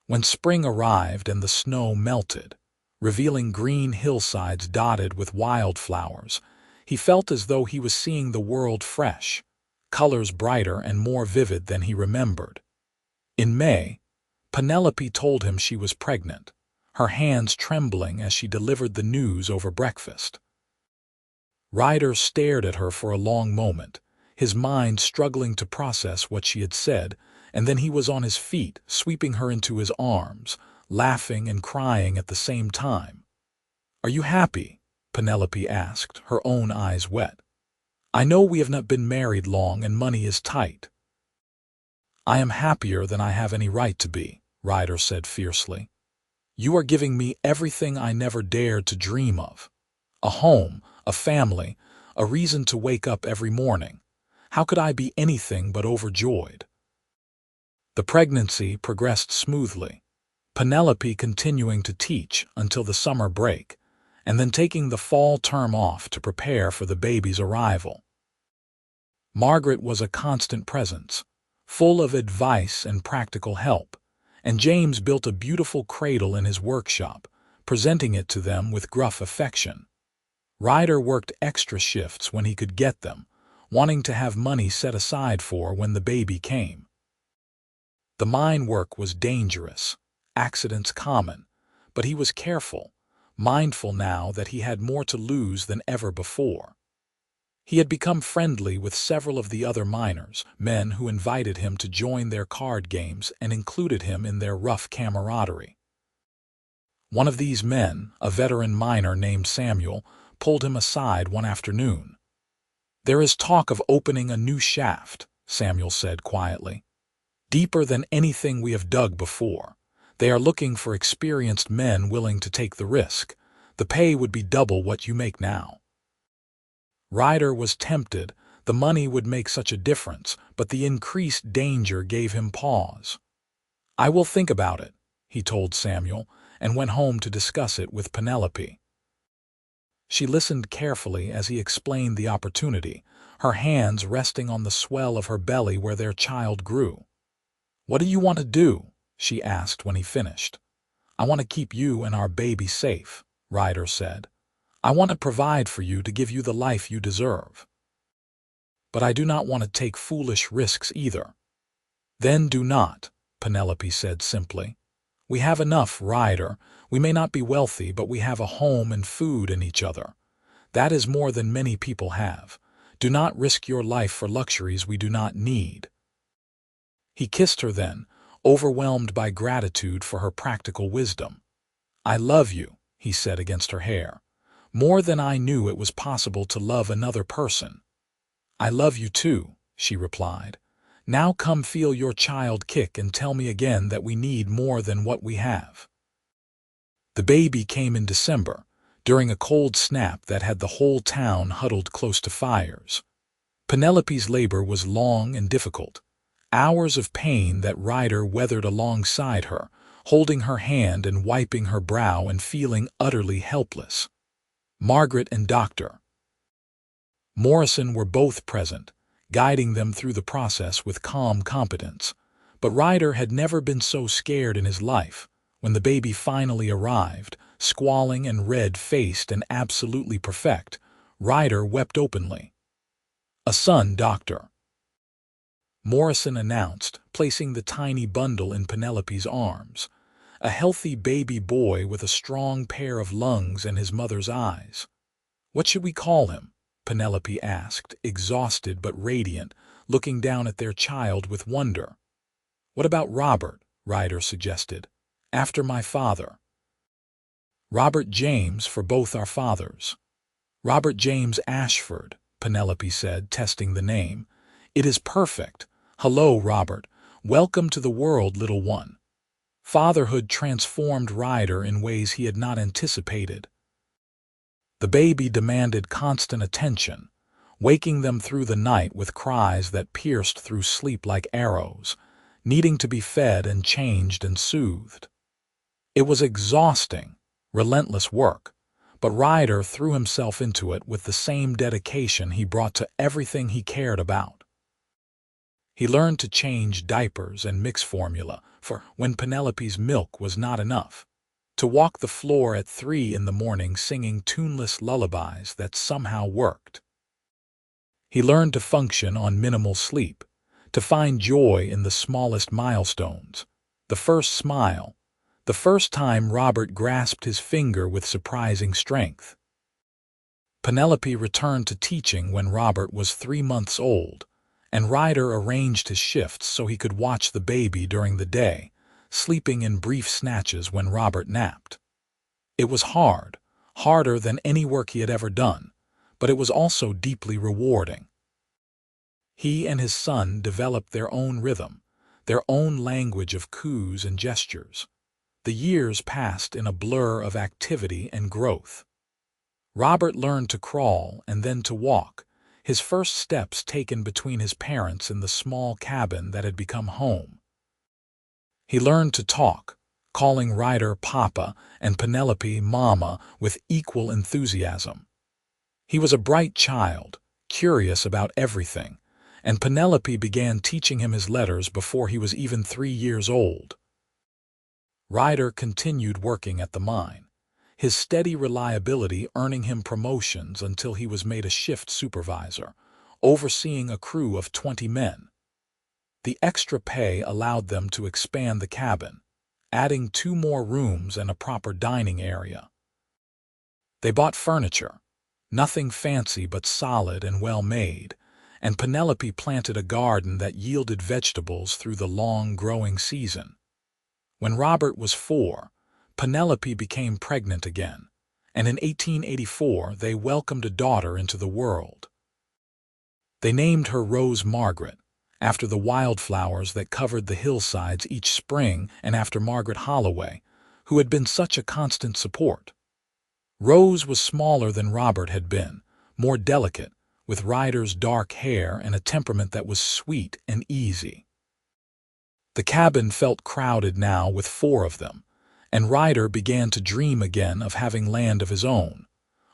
When spring arrived and the snow melted, revealing green hillsides dotted with wildflowers, he felt as though he was seeing the world fresh, colors brighter and more vivid than he remembered. In May, Penelope told him she was pregnant, her hands trembling as she delivered the news over breakfast. Ryder stared at her for a long moment, his mind struggling to process what she had said, and then he was on his feet, sweeping her into his arms, laughing and crying at the same time. "Are you happy?" Penelope asked, her own eyes wet. "I know we have not been married long and money is tight." "I am happier than I have any right to be," Ryder said fiercely. "You are giving me everything I never dared to dream of. A home, a family, a reason to wake up every morning. How could I be anything but overjoyed?" The pregnancy progressed smoothly, Penelope continuing to teach until the summer break, and then taking the fall term off to prepare for the baby's arrival. Margaret was a constant presence, full of advice and practical help, and James built a beautiful cradle in his workshop, presenting it to them with gruff affection. Ryder worked extra shifts when he could get them, wanting to have money set aside for when the baby came. The mine work was dangerous, accidents common, but he was careful, mindful now that he had more to lose than ever before. He had become friendly with several of the other miners, men who invited him to join their card games and included him in their rough camaraderie. One of these men, a veteran miner named Samuel, pulled him aside one afternoon. "There is talk of opening a new shaft," Samuel said quietly. "Deeper than anything we have dug before. They are looking for experienced men willing to take the risk. The pay would be double what you make now." Ryder was tempted. The money would make such a difference, but the increased danger gave him pause. "I will think about it," he told Samuel, and went home to discuss it with Penelope. She listened carefully as he explained the opportunity, her hands resting on the swell of her belly where their child grew. "What do you want to do?" she asked when he finished. "I want to keep you and our baby safe," Ryder said. "I want to provide for you to give you the life you deserve. But I do not want to take foolish risks either." "Then do not," Penelope said simply. "We have enough, Ryder. We may not be wealthy, but we have a home and food in each other. That is more than many people have. Do not risk your life for luxuries we do not need." He kissed her then, overwhelmed by gratitude for her practical wisdom. "I love you," he said against her hair, "more than I knew it was possible to love another person." "I love you too," she replied. "Now come feel your child kick and tell me again that we need more than what we have." The baby came in December, during a cold snap that had the whole town huddled close to fires. Penelope's labor was long and difficult, hours of pain that Ryder weathered alongside her, holding her hand and wiping her brow and feeling utterly helpless. Margaret and Dr. Morrison were both present, guiding them through the process with calm competence. But Ryder had never been so scared in his life. When the baby finally arrived, squalling and red-faced and absolutely perfect, Ryder wept openly. "A son, Doctor," Morrison announced, placing the tiny bundle in Penelope's arms. "A healthy baby boy with a strong pair of lungs and his mother's eyes." "What should we call him?" Penelope asked, exhausted but radiant, looking down at their child with wonder. "What about Robert?" Ryder suggested. "After my father." "Robert James for both our fathers." "Robert James Ashford," Penelope said, testing the name. "It is perfect. Hello, Robert. Welcome to the world, little one." Fatherhood transformed Ryder in ways he had not anticipated. The baby demanded constant attention, waking them through the night with cries that pierced through sleep like arrows, needing to be fed and changed and soothed. It was exhausting, relentless work, but Ryder threw himself into it with the same dedication he brought to everything he cared about. He learned to change diapers and mix formula for when Penelope's milk was not enough, to walk the floor at 3 in the morning singing tuneless lullabies that somehow worked. He learned to function on minimal sleep, to find joy in the smallest milestones, the first smile, the first time Robert grasped his finger with surprising strength. Penelope returned to teaching when Robert was 3 months old, and Ryder arranged his shifts so he could watch the baby during the day, sleeping in brief snatches when Robert napped. It was hard, harder than any work he had ever done, but it was also deeply rewarding. He and his son developed their own rhythm, their own language of coos and gestures. The years passed in a blur of activity and growth. Robert learned to crawl and then to walk, his first steps taken between his parents in the small cabin that had become home. He learned to talk, calling Ryder Papa and Penelope Mama with equal enthusiasm. He was a bright child, curious about everything, and Penelope began teaching him his letters before he was even 3 years old. Ryder continued working at the mine, his steady reliability earning him promotions until he was made a shift supervisor, overseeing a crew of 20 men. The extra pay allowed them to expand the cabin, adding 2 more rooms and a proper dining area. They bought furniture, nothing fancy but solid and well-made, and Penelope planted a garden that yielded vegetables through the long growing season. When Robert was 4, Penelope became pregnant again, and in 1884 they welcomed a daughter into the world. They named her Rose Margaret, after the wildflowers that covered the hillsides each spring and after Margaret Holloway, who had been such a constant support. Rose was smaller than Robert had been, more delicate, with Ryder's dark hair and a temperament that was sweet and easy. The cabin felt crowded now with 4 of them, and Ryder began to dream again of having land of his own,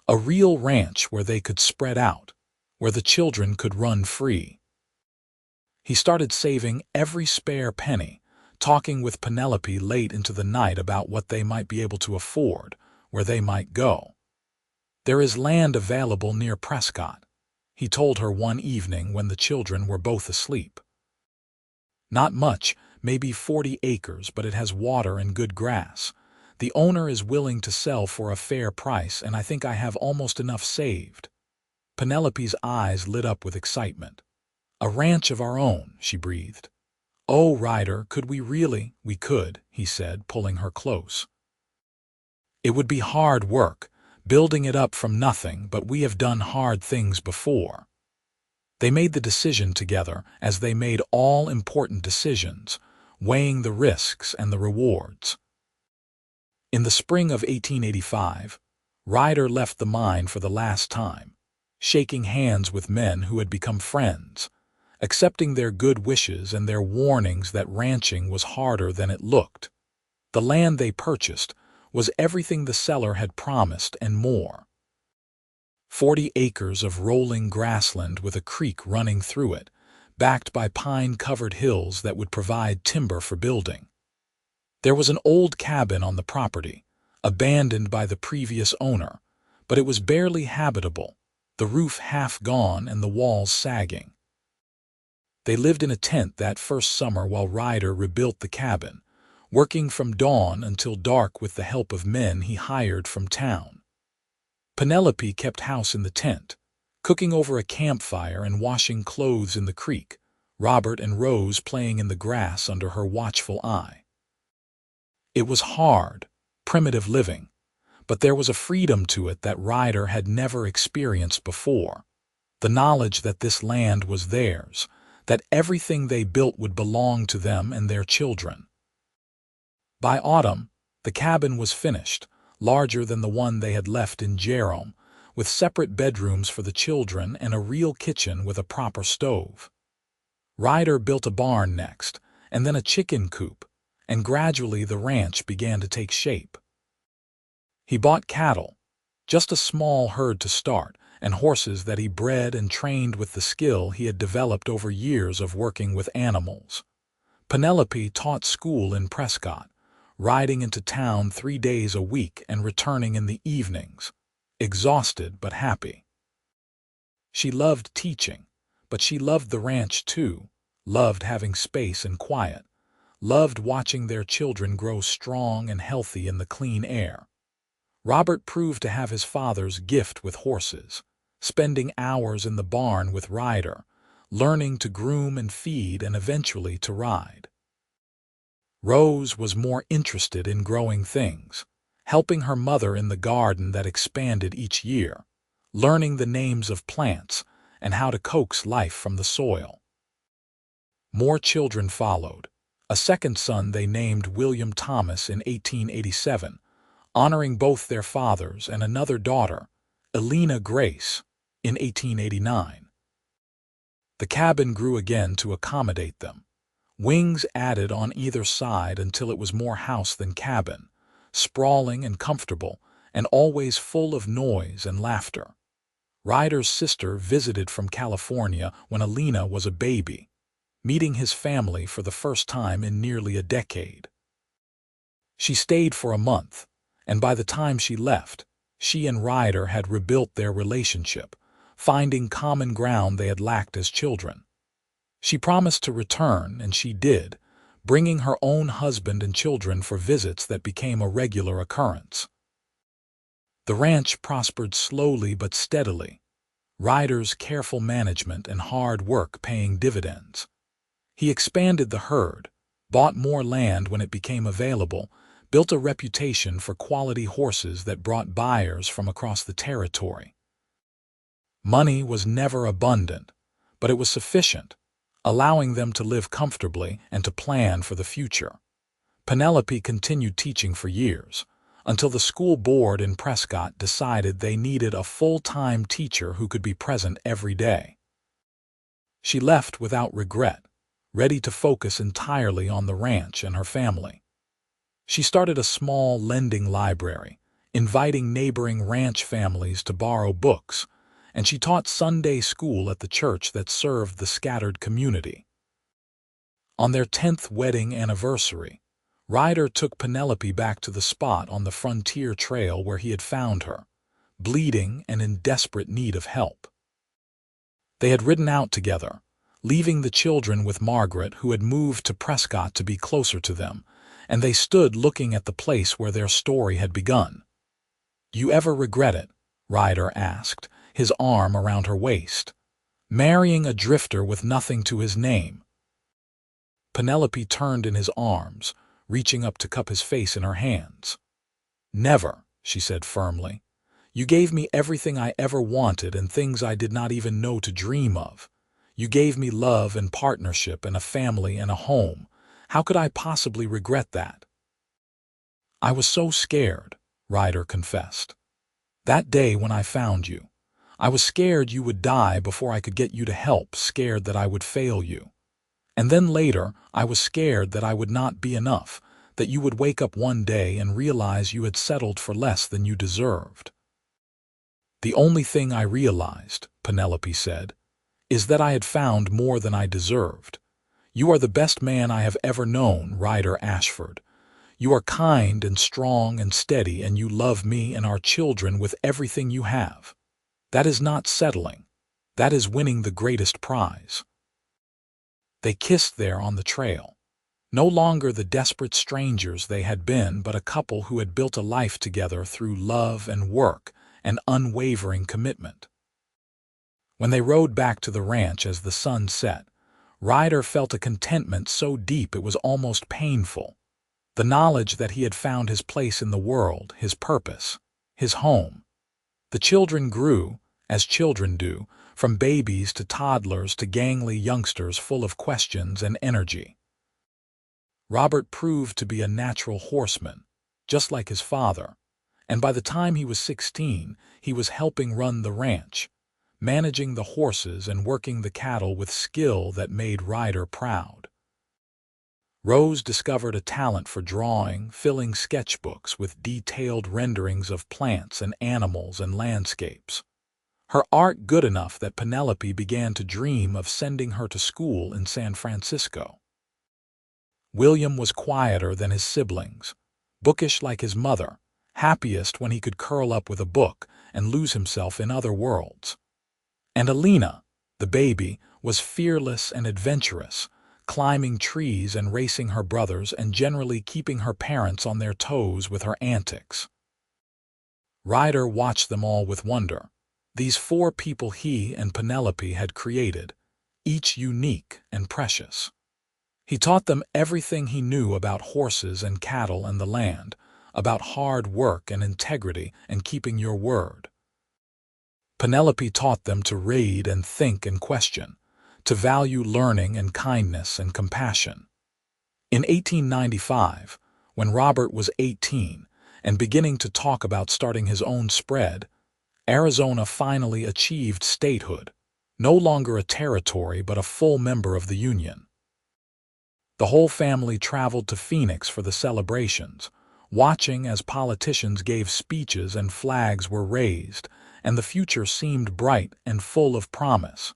a real ranch where they could spread out, where the children could run free. He started saving every spare penny, talking with Penelope late into the night about what they might be able to afford, where they might go. "There is land available near Prescott," he told her one evening when the children were both asleep. "Not much, maybe 40 acres, but it has water and good grass. The owner is willing to sell for a fair price, and I think I have almost enough saved." Penelope's eyes lit up with excitement. "A ranch of our own," she breathed. "Oh, Ryder, could we really?" "We could," he said, pulling her close. "It would be hard work, building it up from nothing, but we have done hard things before." They made the decision together, as they made all important decisions, weighing the risks and the rewards. In the spring of 1885, Ryder left the mine for the last time, shaking hands with men who had become friends, accepting their good wishes and their warnings that ranching was harder than it looked. The land they purchased was everything the seller had promised and more. 40 acres of rolling grassland with a creek running through it, backed by pine-covered hills that would provide timber for building. There was an old cabin on the property, abandoned by the previous owner, but it was barely habitable, the roof half gone and the walls sagging. They lived in a tent that first summer while Ryder rebuilt the cabin, working from dawn until dark with the help of men he hired from town. Penelope kept house in the tent, cooking over a campfire and washing clothes in the creek, Robert and Rose playing in the grass under her watchful eye. It was hard, primitive living, but there was a freedom to it that Ryder had never experienced before, the knowledge that this land was theirs, that everything they built would belong to them and their children. By autumn, the cabin was finished, larger than the one they had left in Jerome, with separate bedrooms for the children and a real kitchen with a proper stove. Ryder built a barn next, and then a chicken coop, and gradually the ranch began to take shape. He bought cattle, just a small herd to start, and horses that he bred and trained with the skill he had developed over years of working with animals. Penelope taught school in Prescott, riding into town 3 days a week and returning in the evenings, exhausted but happy. She loved teaching, but she loved the ranch too, loved having space and quiet, loved watching their children grow strong and healthy in the clean air. Robert proved to have his father's gift with horses, spending hours in the barn with Ryder, learning to groom and feed and eventually to ride. Rose was more interested in growing things, helping her mother in the garden that expanded each year, learning the names of plants and how to coax life from the soil. More children followed, a second son they named William Thomas in 1887, honoring both their fathers, and another daughter, Elena Grace, in 1889. The cabin grew again to accommodate them, Wings added on either side until it was more house than cabin, sprawling and comfortable, and always full of noise and laughter. Ryder's sister visited from California when Alina was a baby, meeting his family for the first time in nearly a decade. She stayed for a month, and by the time she left, she and Ryder had rebuilt their relationship, finding common ground they had lacked as children. She promised to return, and she did, bringing her own husband and children for visits that became a regular occurrence. The ranch prospered slowly but steadily, Ryder's careful management and hard work paying dividends. He expanded the herd, bought more land when it became available, built a reputation for quality horses that brought buyers from across the territory. Money was never abundant, but it was sufficient, allowing them to live comfortably and to plan for the future. Penelope continued teaching for years, until the school board in Prescott decided they needed a full-time teacher who could be present every day. She left without regret, ready to focus entirely on the ranch and her family. She started a small lending library, inviting neighboring ranch families to borrow books, and she taught Sunday school at the church that served the scattered community. On their 10th wedding anniversary, Ryder took Penelope back to the spot on the frontier trail where he had found her, bleeding and in desperate need of help. They had ridden out together, leaving the children with Margaret, who had moved to Prescott to be closer to them, and they stood looking at the place where their story had begun. "You ever regret it?" Ryder asked, his arm around her waist. "Marrying a drifter with nothing to his name." Penelope turned in his arms, reaching up to cup his face in her hands. "Never," she said firmly. "You gave me everything I ever wanted and things I did not even know to dream of. You gave me love and partnership and a family and a home. How could I possibly regret that?" "I was so scared," Ryder confessed. "That day when I found you, I was scared you would die before I could get you to help, scared that I would fail you. And then later, I was scared that I would not be enough, that you would wake up one day and realize you had settled for less than you deserved." "The only thing I realized," Penelope said, "is that I had found more than I deserved. You are the best man I have ever known, Ryder Ashford. You are kind and strong and steady, and you love me and our children with everything you have. That is not settling. That is winning the greatest prize." They kissed there on the trail, no longer the desperate strangers they had been, but a couple who had built a life together through love and work and unwavering commitment. When they rode back to the ranch as the sun set, Ryder felt a contentment so deep it was almost painful. The knowledge that he had found his place in the world, his purpose, his home. The children grew, as children do, from babies to toddlers to gangly youngsters full of questions and energy. Robert proved to be a natural horseman, just like his father, and by the time he was 16, he was helping run the ranch, managing the horses and working the cattle with skill that made Ryder proud. Rose discovered a talent for drawing, filling sketchbooks with detailed renderings of plants and animals and landscapes. Her art good enough that Penelope began to dream of sending her to school in San Francisco. William was quieter than his siblings, bookish like his mother, happiest when he could curl up with a book and lose himself in other worlds. And Alina, the baby, was fearless and adventurous, climbing trees and racing her brothers and generally keeping her parents on their toes with her antics. Ryder watched them all with wonder. These 4 people he and Penelope had created, each unique and precious. He taught them everything he knew about horses and cattle and the land, about hard work and integrity and keeping your word. Penelope taught them to read and think and question, to value learning and kindness and compassion. In 1895, when Robert was 18 and beginning to talk about starting his own spread, Arizona finally achieved statehood, no longer a territory but a full member of the Union. The whole family traveled to Phoenix for the celebrations, watching as politicians gave speeches and flags were raised, and the future seemed bright and full of promise.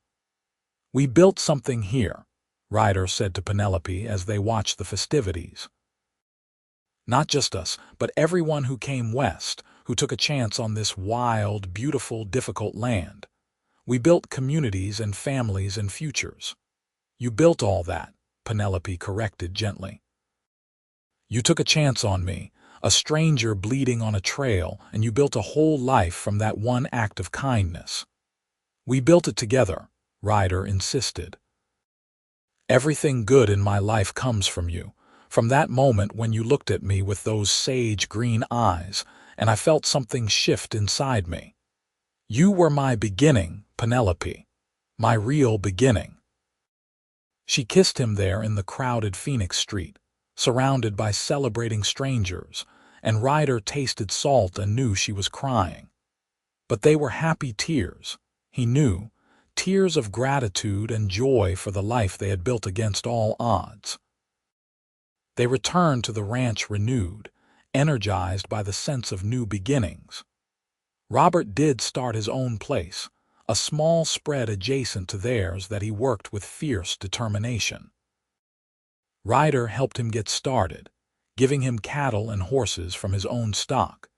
"We built something here," Ryder said to Penelope as they watched the festivities. "Not just us, but everyone who came west, who took a chance on this wild, beautiful, difficult land. We built communities and families and futures." "You built all that," Penelope corrected gently. "You took a chance on me, a stranger bleeding on a trail, and you built a whole life from that one act of kindness." "We built it together," Ryder insisted. "Everything good in my life comes from you, from that moment when you looked at me with those sage green eyes, and I felt something shift inside me. You were my beginning, Penelope, my real beginning." She kissed him there in the crowded Phoenix street, surrounded by celebrating strangers, and Ryder tasted salt and knew she was crying. But they were happy tears, he knew, tears of gratitude and joy for the life they had built against all odds. They returned to the ranch renewed, energized by the sense of new beginnings. Robert did start his own place, a small spread adjacent to theirs that he worked with fierce determination. Ryder helped him get started, giving him cattle and horses from his own stock,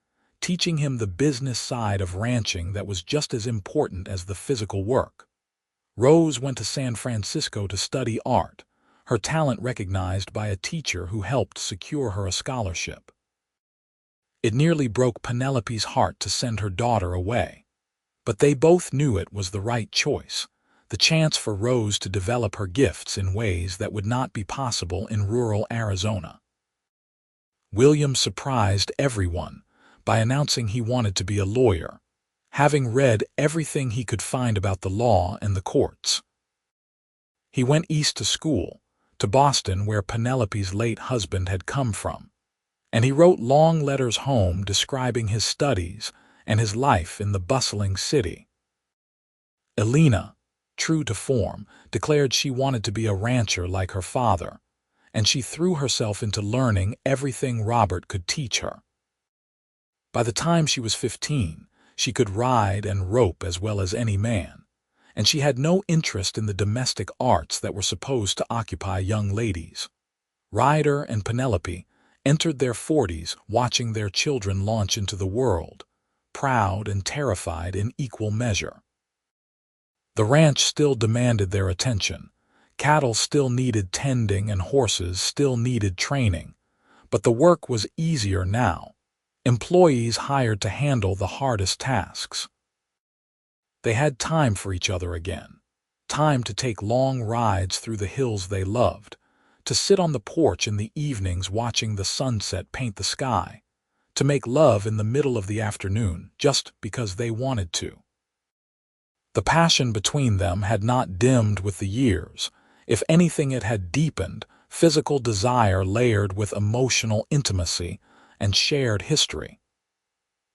teaching him the business side of ranching that was just as important as the physical work. Rose went to San Francisco to study art, her talent recognized by a teacher who helped secure her a scholarship. It nearly broke Penelope's heart to send her daughter away. But they both knew it was the right choice, the chance for Rose to develop her gifts in ways that would not be possible in rural Arizona. William surprised everyone by announcing he wanted to be a lawyer, having read everything he could find about the law and the courts. He went east to school, to Boston where Penelope's late husband had come from, and he wrote long letters home describing his studies and his life in the bustling city. Elena, true to form, declared she wanted to be a rancher like her father, and she threw herself into learning everything Robert could teach her. By the time she was 15, she could ride and rope as well as any man, and she had no interest in the domestic arts that were supposed to occupy young ladies. Ryder and Penelope entered their 40s watching their children launch into the world, proud and terrified in equal measure. The ranch still demanded their attention, cattle still needed tending and horses still needed training, but the work was easier now, employees hired to handle the hardest tasks. They had time for each other again, time to take long rides through the hills they loved, to sit on the porch in the evenings watching the sunset paint the sky, to make love in the middle of the afternoon just because they wanted to. The passion between them had not dimmed with the years. If anything, it had deepened, physical desire layered with emotional intimacy and shared history.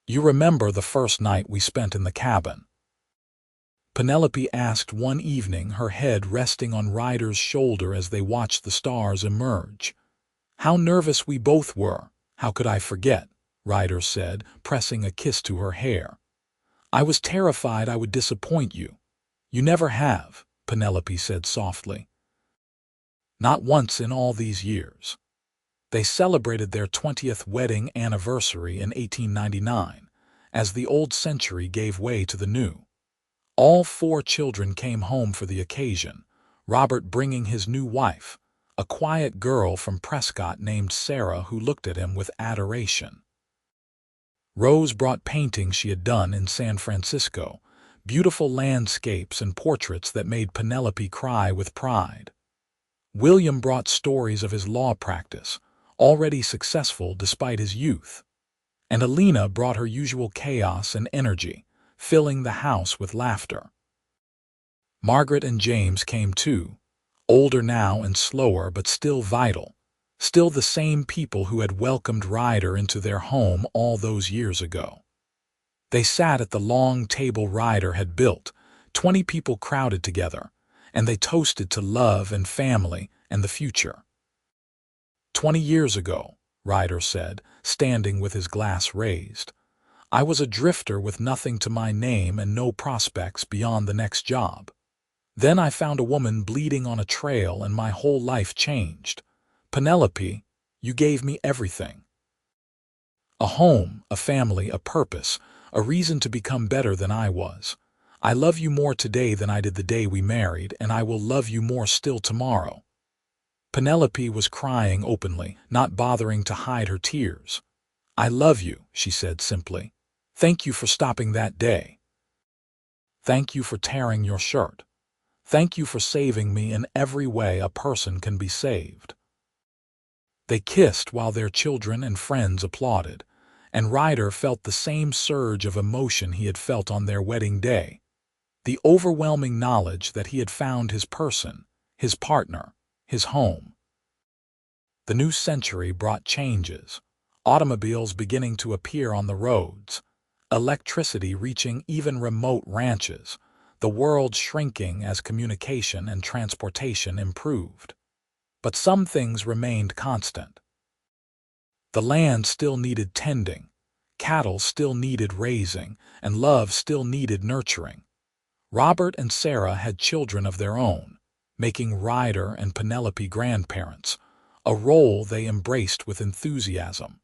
"You remember the first night we spent in the cabin?" Penelope asked one evening, her head resting on Ryder's shoulder as they watched the stars emerge. "How nervous we both were. How could I forget?" Ryder said, pressing a kiss to her hair. "I was terrified I would disappoint you." "You never have," Penelope said softly. "Not once in all these years." They celebrated their 20th wedding anniversary in 1899, as the old century gave way to the new. All 4 children came home for the occasion, Robert bringing his new wife, a quiet girl from Prescott named Sarah who looked at him with adoration. Rose brought paintings she had done in San Francisco, beautiful landscapes and portraits that made Penelope cry with pride. William brought stories of his law practice, already successful despite his youth. And Elena brought her usual chaos and energy, filling the house with laughter. Margaret and James came too, older now and slower but still vital, still the same people who had welcomed Ryder into their home all those years ago. They sat at the long table Ryder had built, 20 people crowded together, and they toasted to love and family and the future. 20 years ago, Ryder said, standing with his glass raised. I was a drifter with nothing to my name and no prospects beyond the next job. Then I found a woman bleeding on a trail and my whole life changed. Penelope, you gave me everything. A home, a family, a purpose, a reason to become better than I was. I love you more today than I did the day we married, and I will love you more still tomorrow. Penelope was crying openly, not bothering to hide her tears. I love you, she said simply. Thank you for stopping that day. Thank you for tearing your shirt. Thank you for saving me in every way a person can be saved. They kissed while their children and friends applauded, and Ryder felt the same surge of emotion he had felt on their wedding day. The overwhelming knowledge that he had found his person, his partner, his home. The new century brought changes, automobiles beginning to appear on the roads, electricity reaching even remote ranches, the world shrinking as communication and transportation improved. But some things remained constant. The land still needed tending, cattle still needed raising, and love still needed nurturing. Robert and Sarah had children of their own, making Ryder and Penelope grandparents, a role they embraced with enthusiasm.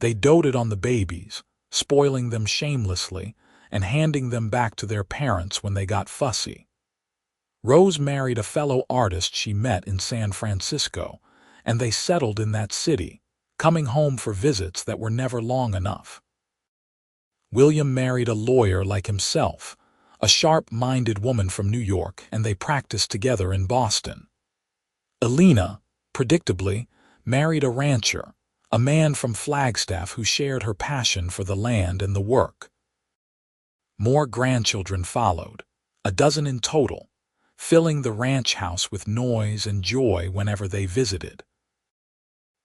They doted on the babies, spoiling them shamelessly and handing them back to their parents when they got fussy. Rose married a fellow artist she met in San Francisco, and they settled in that city, coming home for visits that were never long enough. William married a lawyer like himself, a sharp-minded woman from New York, and they practiced together in Boston. Elena, predictably, married a rancher, a man from Flagstaff who shared her passion for the land and the work. More grandchildren followed, a dozen in total, filling the ranch house with noise and joy whenever they visited.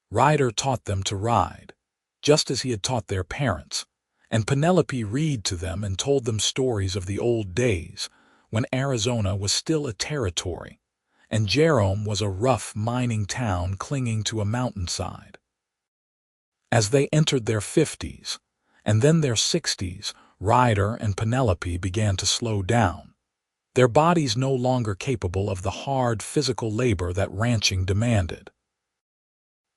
Ryder taught them to ride, just as he had taught their parents, and Penelope read to them and told them stories of the old days, when Arizona was still a territory, and Jerome was a rough mining town clinging to a mountainside. As they entered their 50s, and then their 60s, Ryder and Penelope began to slow down, their bodies no longer capable of the hard physical labor that ranching demanded.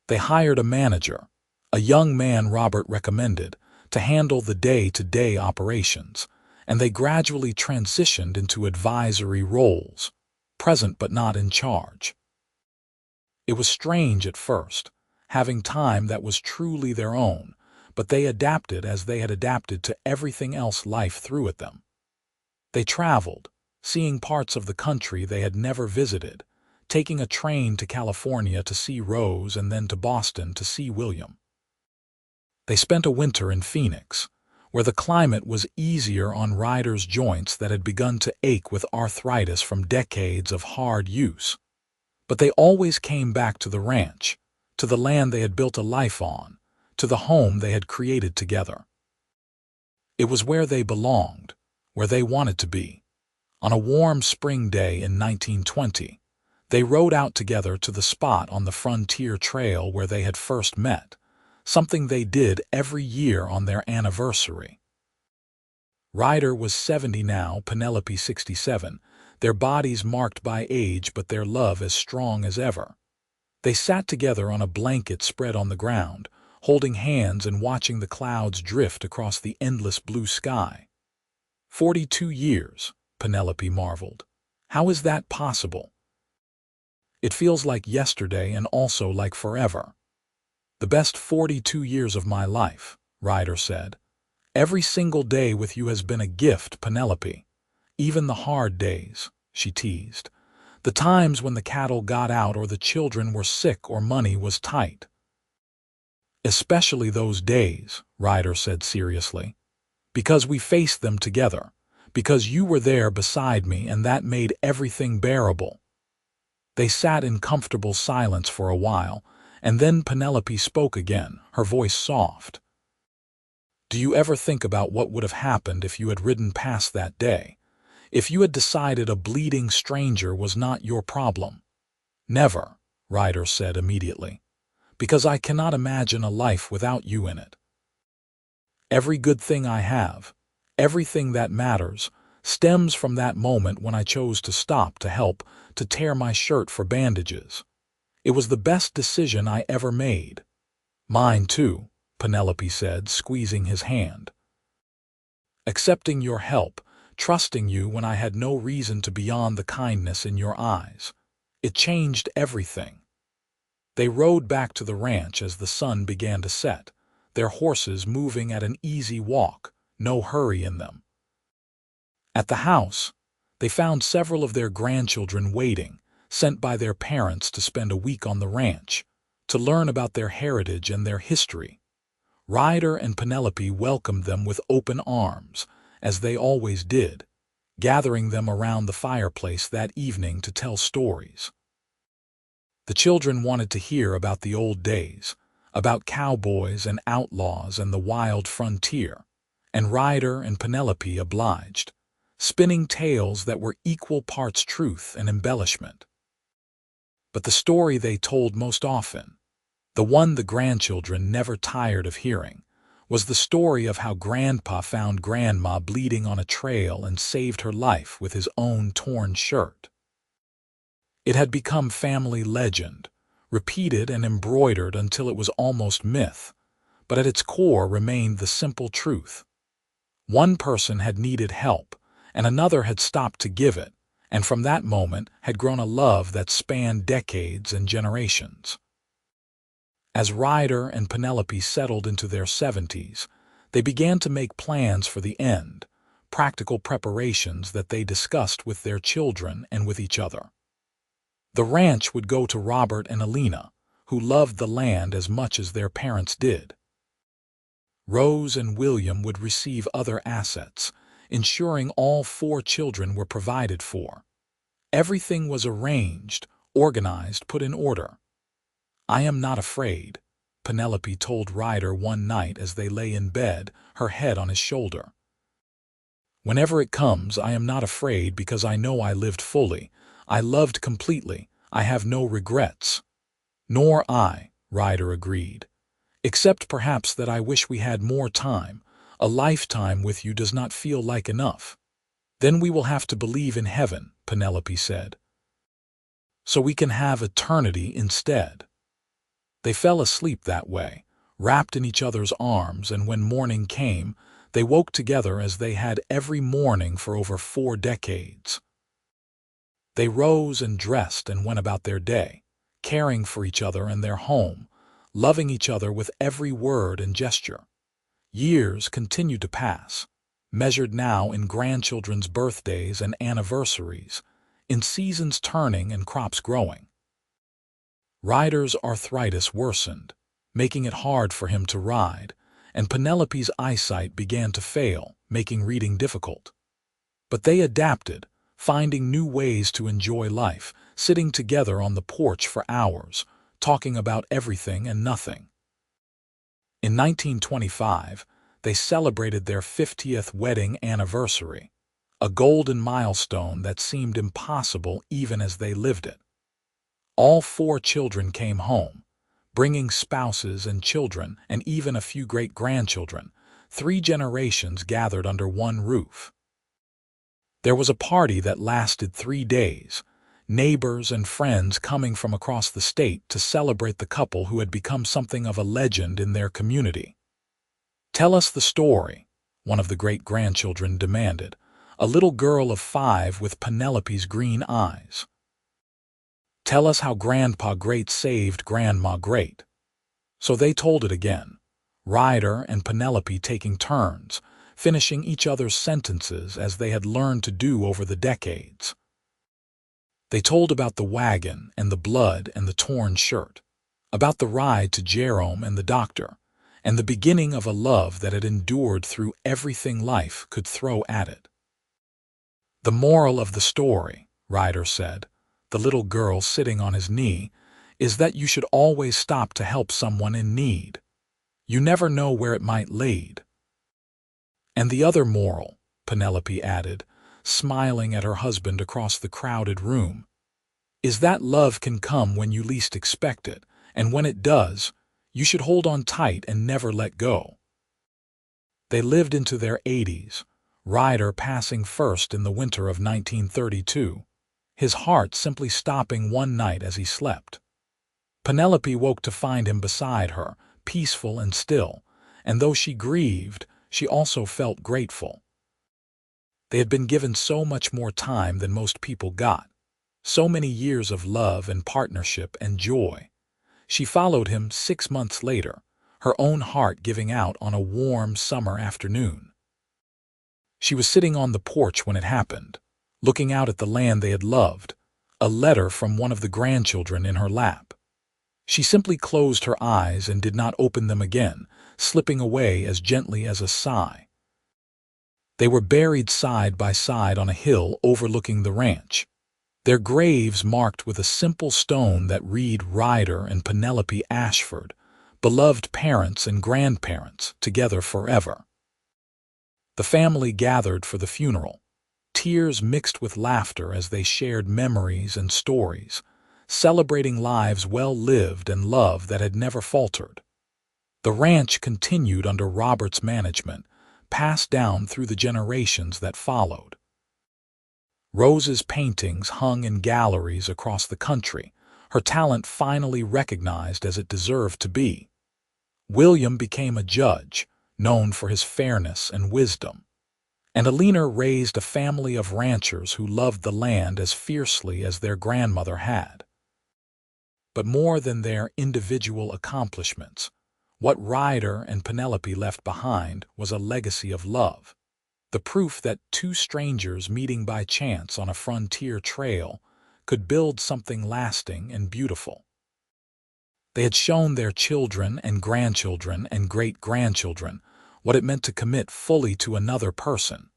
They hired a manager, a young man Robert recommended, to handle the day-to-day operations, and they gradually transitioned into advisory roles, present but not in charge. It was strange at first, having time that was truly their own, but they adapted as they had adapted to everything else life threw at them. They traveled, seeing parts of the country they had never visited, taking a train to California to see Rose and then to Boston to see William. They spent a winter in Phoenix, where the climate was easier on Ryder's joints that had begun to ache with arthritis from decades of hard use. But they always came back to the ranch, to the land they had built a life on, to the home they had created together. It was where they belonged, where they wanted to be. On a warm spring day in 1920, they rode out together to the spot on the Frontier Trail where they had first met, something they did every year on their anniversary. Ryder was 70 now, Penelope 67, their bodies marked by age but their love as strong as ever. They sat together on a blanket spread on the ground, holding hands and watching the clouds drift across the endless blue sky. 42 years, Penelope marveled. How is that possible? It feels like yesterday and also like forever. The best 42 years of my life, Ryder said. Every single day with you has been a gift, Penelope. Even the hard days, she teased. The times when the cattle got out or the children were sick or money was tight. Especially those days, Ryder said seriously. Because we faced them together. Because you were there beside me and that made everything bearable. They sat in comfortable silence for a while, and then Penelope spoke again, her voice soft. Do you ever think about what would have happened if you had ridden past that day? If you had decided a bleeding stranger was not your problem? Never, Ryder said immediately, "because I cannot imagine a life without you in it. Every good thing I have, everything that matters, stems from that moment when I chose to stop to help, to tear my shirt for bandages. It was the best decision I ever made." "Mine too," Penelope said, squeezing his hand. "Accepting your help, trusting you when I had no reason to beyond the kindness in your eyes. It changed everything." They rode back to the ranch as the sun began to set, their horses moving at an easy walk, no hurry in them. At the house, they found several of their grandchildren waiting, sent by their parents to spend a week on the ranch, to learn about their heritage and their history. Ryder and Penelope welcomed them with open arms, as they always did, gathering them around the fireplace that evening to tell stories. The children wanted to hear about the old days, about cowboys and outlaws and the wild frontier, and Ryder and Penelope obliged, spinning tales that were equal parts truth and embellishment. But the story they told most often, the one the grandchildren never tired of hearing, was the story of how Grandpa found Grandma bleeding on a trail and saved her life with his own torn shirt. It had become family legend, repeated and embroidered until it was almost myth, but at its core remained the simple truth. One person had needed help, and another had stopped to give it, and from that moment had grown a love that spanned decades and generations. As Ryder and Penelope settled into their 70s, they began to make plans for the end, practical preparations that they discussed with their children and with each other. The ranch would go to Robert and Alina, who loved the land as much as their parents did. Rose and William would receive other assets, ensuring all 4 children were provided for. Everything was arranged, organized, put in order. "I am not afraid," Penelope told Ryder one night as they lay in bed, her head on his shoulder. "Whenever it comes, I am not afraid because I know I lived fully. I loved completely. I have no regrets." "Nor I," Ryder agreed. "Except perhaps that I wish we had more time. A lifetime with you does not feel like enough." "Then we will have to believe in heaven," Penelope said. "So we can have eternity instead." They fell asleep that way, wrapped in each other's arms, and when morning came, they woke together as they had every morning for over 4 decades. They rose and dressed and went about their day, caring for each other and their home, loving each other with every word and gesture. Years continued to pass, measured now in grandchildren's birthdays and anniversaries, in seasons turning and crops growing. Ryder's arthritis worsened, making it hard for him to ride, and Penelope's eyesight began to fail, making reading difficult. But they adapted, finding new ways to enjoy life, sitting together on the porch for hours, talking about everything and nothing. In 1925, they celebrated their 50th wedding anniversary, a golden milestone that seemed impossible even as they lived it. All 4 children came home, bringing spouses and children and even a few great-grandchildren, 3 generations gathered under one roof. There was a party that lasted 3 days, neighbors and friends coming from across the state to celebrate the couple who had become something of a legend in their community. "Tell us the story," one of the great-grandchildren demanded, a little girl of 5 with Penelope's green eyes. "Tell us how Grandpa Great saved Grandma Great." So they told it again, Ryder and Penelope taking turns, finishing each other's sentences as they had learned to do over the decades. They told about the wagon and the blood and the torn shirt, about the ride to Jerome and the doctor, and the beginning of a love that had endured through everything life could throw at it. "The moral of the story," Ryder said, the little girl sitting on his knee, "is that you should always stop to help someone in need. You never know where it might lead." "And the other moral," Penelope added, smiling at her husband across the crowded room, is that love can come when you least expect it, and when it does, you should hold on tight and never let go. They lived into their 80s, Ryder passing first in the winter of 1932, his heart simply stopping one night as he slept. Penelope woke to find him beside her, peaceful and still, and though she grieved, she also felt grateful. They had been given so much more time than most people got, so many years of love and partnership and joy. She followed him 6 months later, her own heart giving out on a warm summer afternoon. She was sitting on the porch when it happened, looking out at the land they had loved, a letter from one of the grandchildren in her lap. She simply closed her eyes and did not open them again, slipping away as gently as a sigh. They were buried side by side on a hill overlooking the ranch, their graves marked with a simple stone that read Ryder and Penelope Ashford, beloved parents and grandparents, together forever. The family gathered for the funeral, tears mixed with laughter as they shared memories and stories, celebrating lives well lived and love that had never faltered. The ranch continued under Robert's management, passed down through the generations that followed. Rose's paintings hung in galleries across the country, her talent finally recognized as it deserved to be. William became a judge, known for his fairness and wisdom, and Alina raised a family of ranchers who loved the land as fiercely as their grandmother had. But more than their individual accomplishments, what Ryder and Penelope left behind was a legacy of love, the proof that two strangers meeting by chance on a frontier trail could build something lasting and beautiful. They had shown their children and grandchildren and great-grandchildren what it meant to commit fully to another person,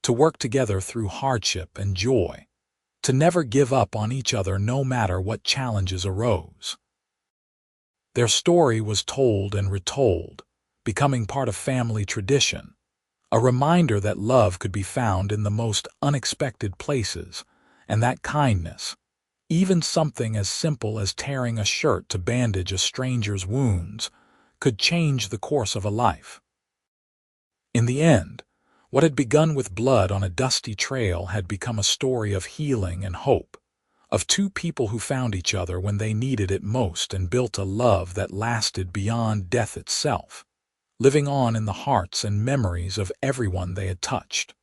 to work together through hardship and joy, to never give up on each other no matter what challenges arose. Their story was told and retold, becoming part of family tradition, a reminder that love could be found in the most unexpected places, and that kindness, even something as simple as tearing a shirt to bandage a stranger's wounds, could change the course of a life. In the end, what had begun with blood on a dusty trail had become a story of healing and hope, of two people who found each other when they needed it most and built a love that lasted beyond death itself, living on in the hearts and memories of everyone they had touched.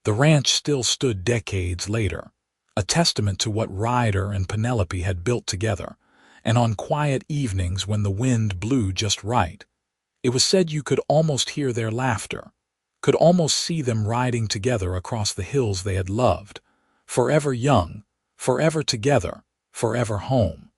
The ranch still stood decades later, a testament to what Ryder and Penelope had built together, and on quiet evenings when the wind blew just right, it was said you could almost hear their laughter, could almost see them riding together across the hills they had loved, forever young, forever together, forever home.